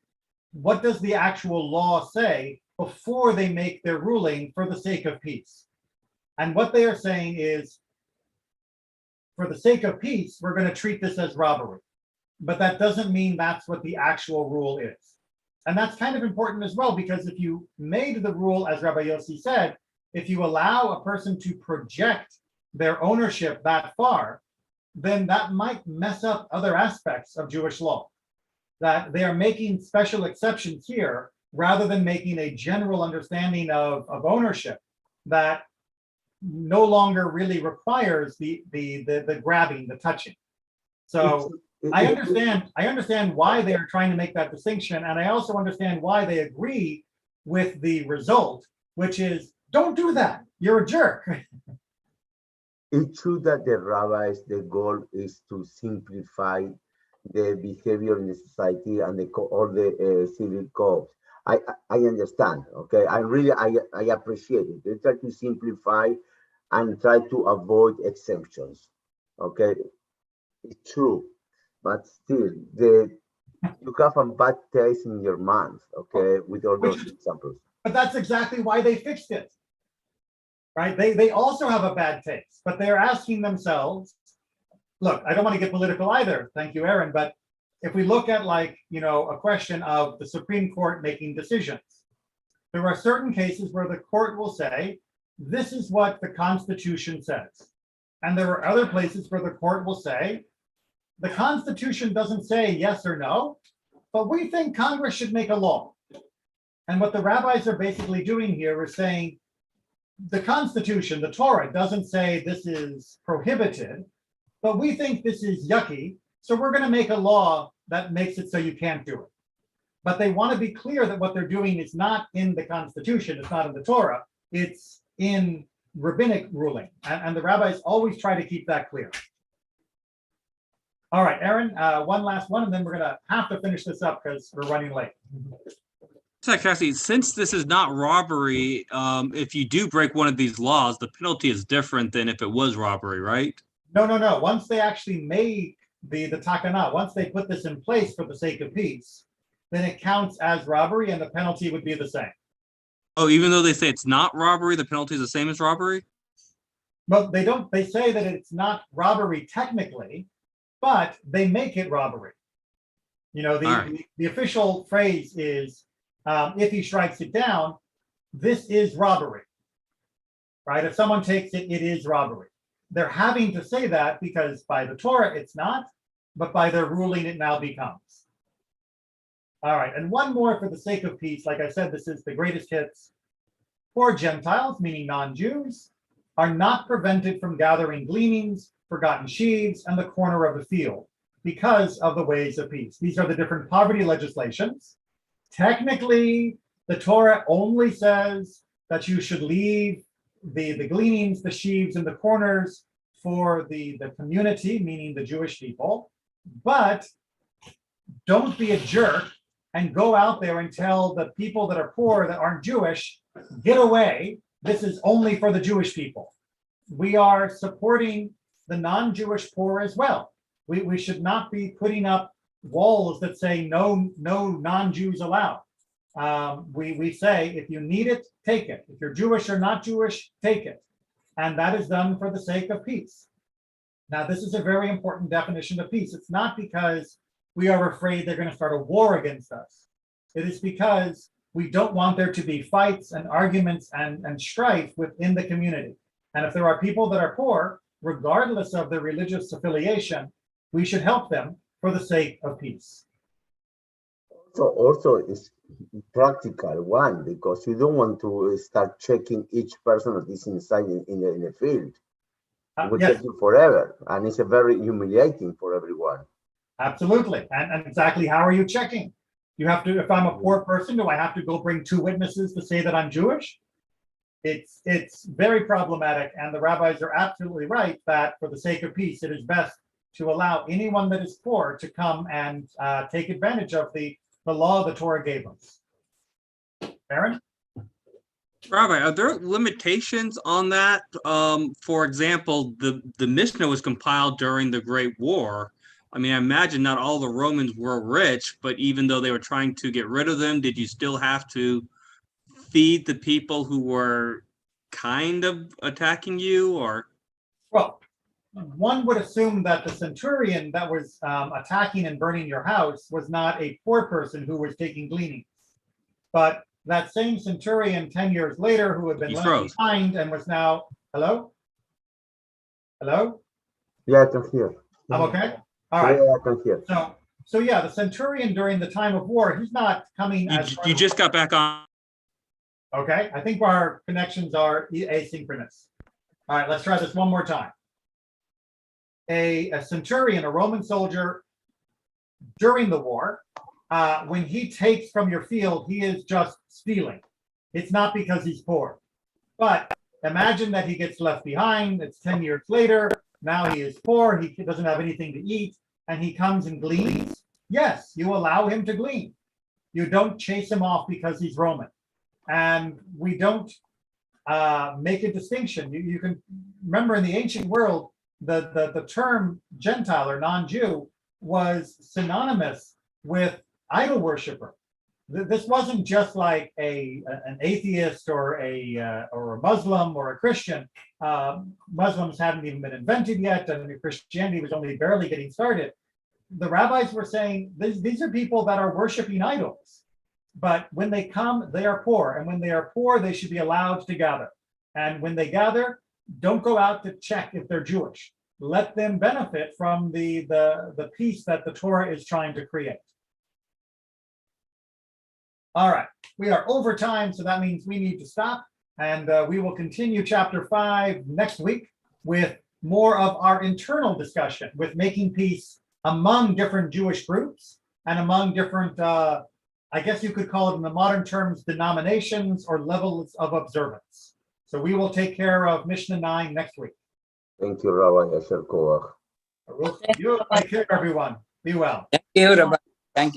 what does the actual law say before they make their ruling for the sake of peace? And what they are saying is, for the sake of peace, we're going to treat this as robbery. But that doesn't mean that's what the actual rule is. And that's kind of important as well, because if you made the rule, as Rabbi Yossi said, if you allow a person to project their ownership that far, then that might mess up other aspects of Jewish law. That they are making special exceptions here rather than making a general understanding of ownership that no longer really requires the grabbing, the touching. So I understand why they are trying to make that distinction, and I also understand why they agree with the result, which is don't do that. you're a jerk. It's true that the rabbis, the goal is to simplify the behavior in the society and all the civil codes. I understand. Okay, I appreciate it. They try to simplify and try to avoid exemptions. Okay, it's true, but still, you have a bad taste in your mouth. Okay, with all those examples. But that's exactly why they fixed it. Right? They also have a bad taste, but they're asking themselves, look, I don't want to get political either. Thank you, Aaron. But if we look at a question of the Supreme Court making decisions, there are certain cases where the court will say, this is what the Constitution says. And there are other places where the court will say, the Constitution doesn't say yes or no, but we think Congress should make a law. And what the rabbis are basically doing here is saying, the Constitution, the Torah, doesn't say this is prohibited, but we think this is yucky, so we're going to make a law that makes it so you can't do it. But they want to be clear that what they're doing is not in the Constitution, it's not in the Torah, it's in rabbinic ruling. And the rabbis always try to keep that clear. All right, Aaron, one last one, and then we're going to have to finish this up because we're running late. So, Cassie, since this is not robbery, if you do break one of these laws, the penalty is different than if it was robbery, right? No. Once they actually made the takana, once they put this in place for the sake of peace, then it counts as robbery and the penalty would be the same. Oh, even though they say it's not robbery, the penalty is the same as robbery? But they don't, they say that it's not robbery technically, but they make it robbery. The official phrase is, if he strikes it down, this is robbery, right? If someone takes it, it is robbery. They're having to say that because by the Torah, it's not, but by their ruling, it now becomes. All right, and one more for the sake of peace. Like I said, this is the greatest hits. Poor Gentiles, meaning non-Jews, are not prevented from gathering gleanings, forgotten sheaves, and the corner of the field because of the ways of peace. These are the different poverty legislations. Technically, the Torah only says that you should leave the gleanings, the sheaves, and the corners for the community, meaning the Jewish people. But don't be a jerk and go out there and tell the people that are poor that aren't Jewish, get away. This is only for the Jewish people. We are supporting the non-Jewish poor as well. We should not be putting up walls that say no non-Jews allowed. We say if you need it, take it. If you're Jewish or not Jewish, take it. And that is done for the sake of peace. Now, this is a very important definition of peace. It's not because we are afraid they're going to start a war against us. It is because we don't want there to be fights and arguments and strife within the community. And if there are people that are poor, regardless of their religious affiliation, we should help them for the sake of peace. So also it's practical one, because you don't want to start checking each person that is inside in the field. It will Yes. take you forever, and it's a very humiliating for everyone. Absolutely. And exactly how are you checking? You have to, if I'm a poor person, do I have to go bring 2 witnesses to say that I'm Jewish? It's very problematic, and the rabbis are absolutely right that for the sake of peace, it is best to allow anyone that is poor to come and take advantage of the law the Torah gave us. Aaron? Rabbi, are there limitations on that? For example, the Mishnah was compiled during the Great War. I mean, I imagine not all the Romans were rich, but even though they were trying to get rid of them, did you still have to feed the people who were kind of attacking you, or? Well, one would assume that the centurion that was attacking and burning your house was not a poor person who was taking gleanings. But that same centurion 10 years later who had been left behind and was now, hello? Hello? Yeah, I can hear. I'm okay? All right. Yeah, I can hear. So yeah, the centurion during the time of war, he's not coming as You just got back on. Okay, I think our connections are asynchronous. All right, let's try this one more time. A centurion, a Roman soldier during the war, when he takes from your field, he is just stealing. It's not because he's poor. But Imagine that he gets left behind. It's 10 years later. Now he is poor. He doesn't have anything to eat, and he comes and gleans. Yes, you allow him to glean. You don't chase him off because he's Roman. And we don't make a distinction. You can remember in the ancient world, the term Gentile or non-Jew was synonymous with idol worshiper. This wasn't just like an atheist or a Muslim or a Christian. Muslims hadn't even been invented yet, and Christianity was only barely getting started. The rabbis were saying these are people that are worshiping idols, but when they come, they are poor, and when they are poor, they should be allowed to gather. And when they gather, don't go out to check if they're Jewish. Let them benefit from the peace that the Torah is trying to create. All right, we are over time, so that means we need to stop, and we will continue chapter 5 next week with more of our internal discussion with making peace among different Jewish groups and among different, I guess you could call it in the modern terms, denominations or levels of observance. So we will take care of Mishnah 9 next week. Thank you, Rabbi Asher Koach. You take care, everyone. Be well. Thank you, Rabbi.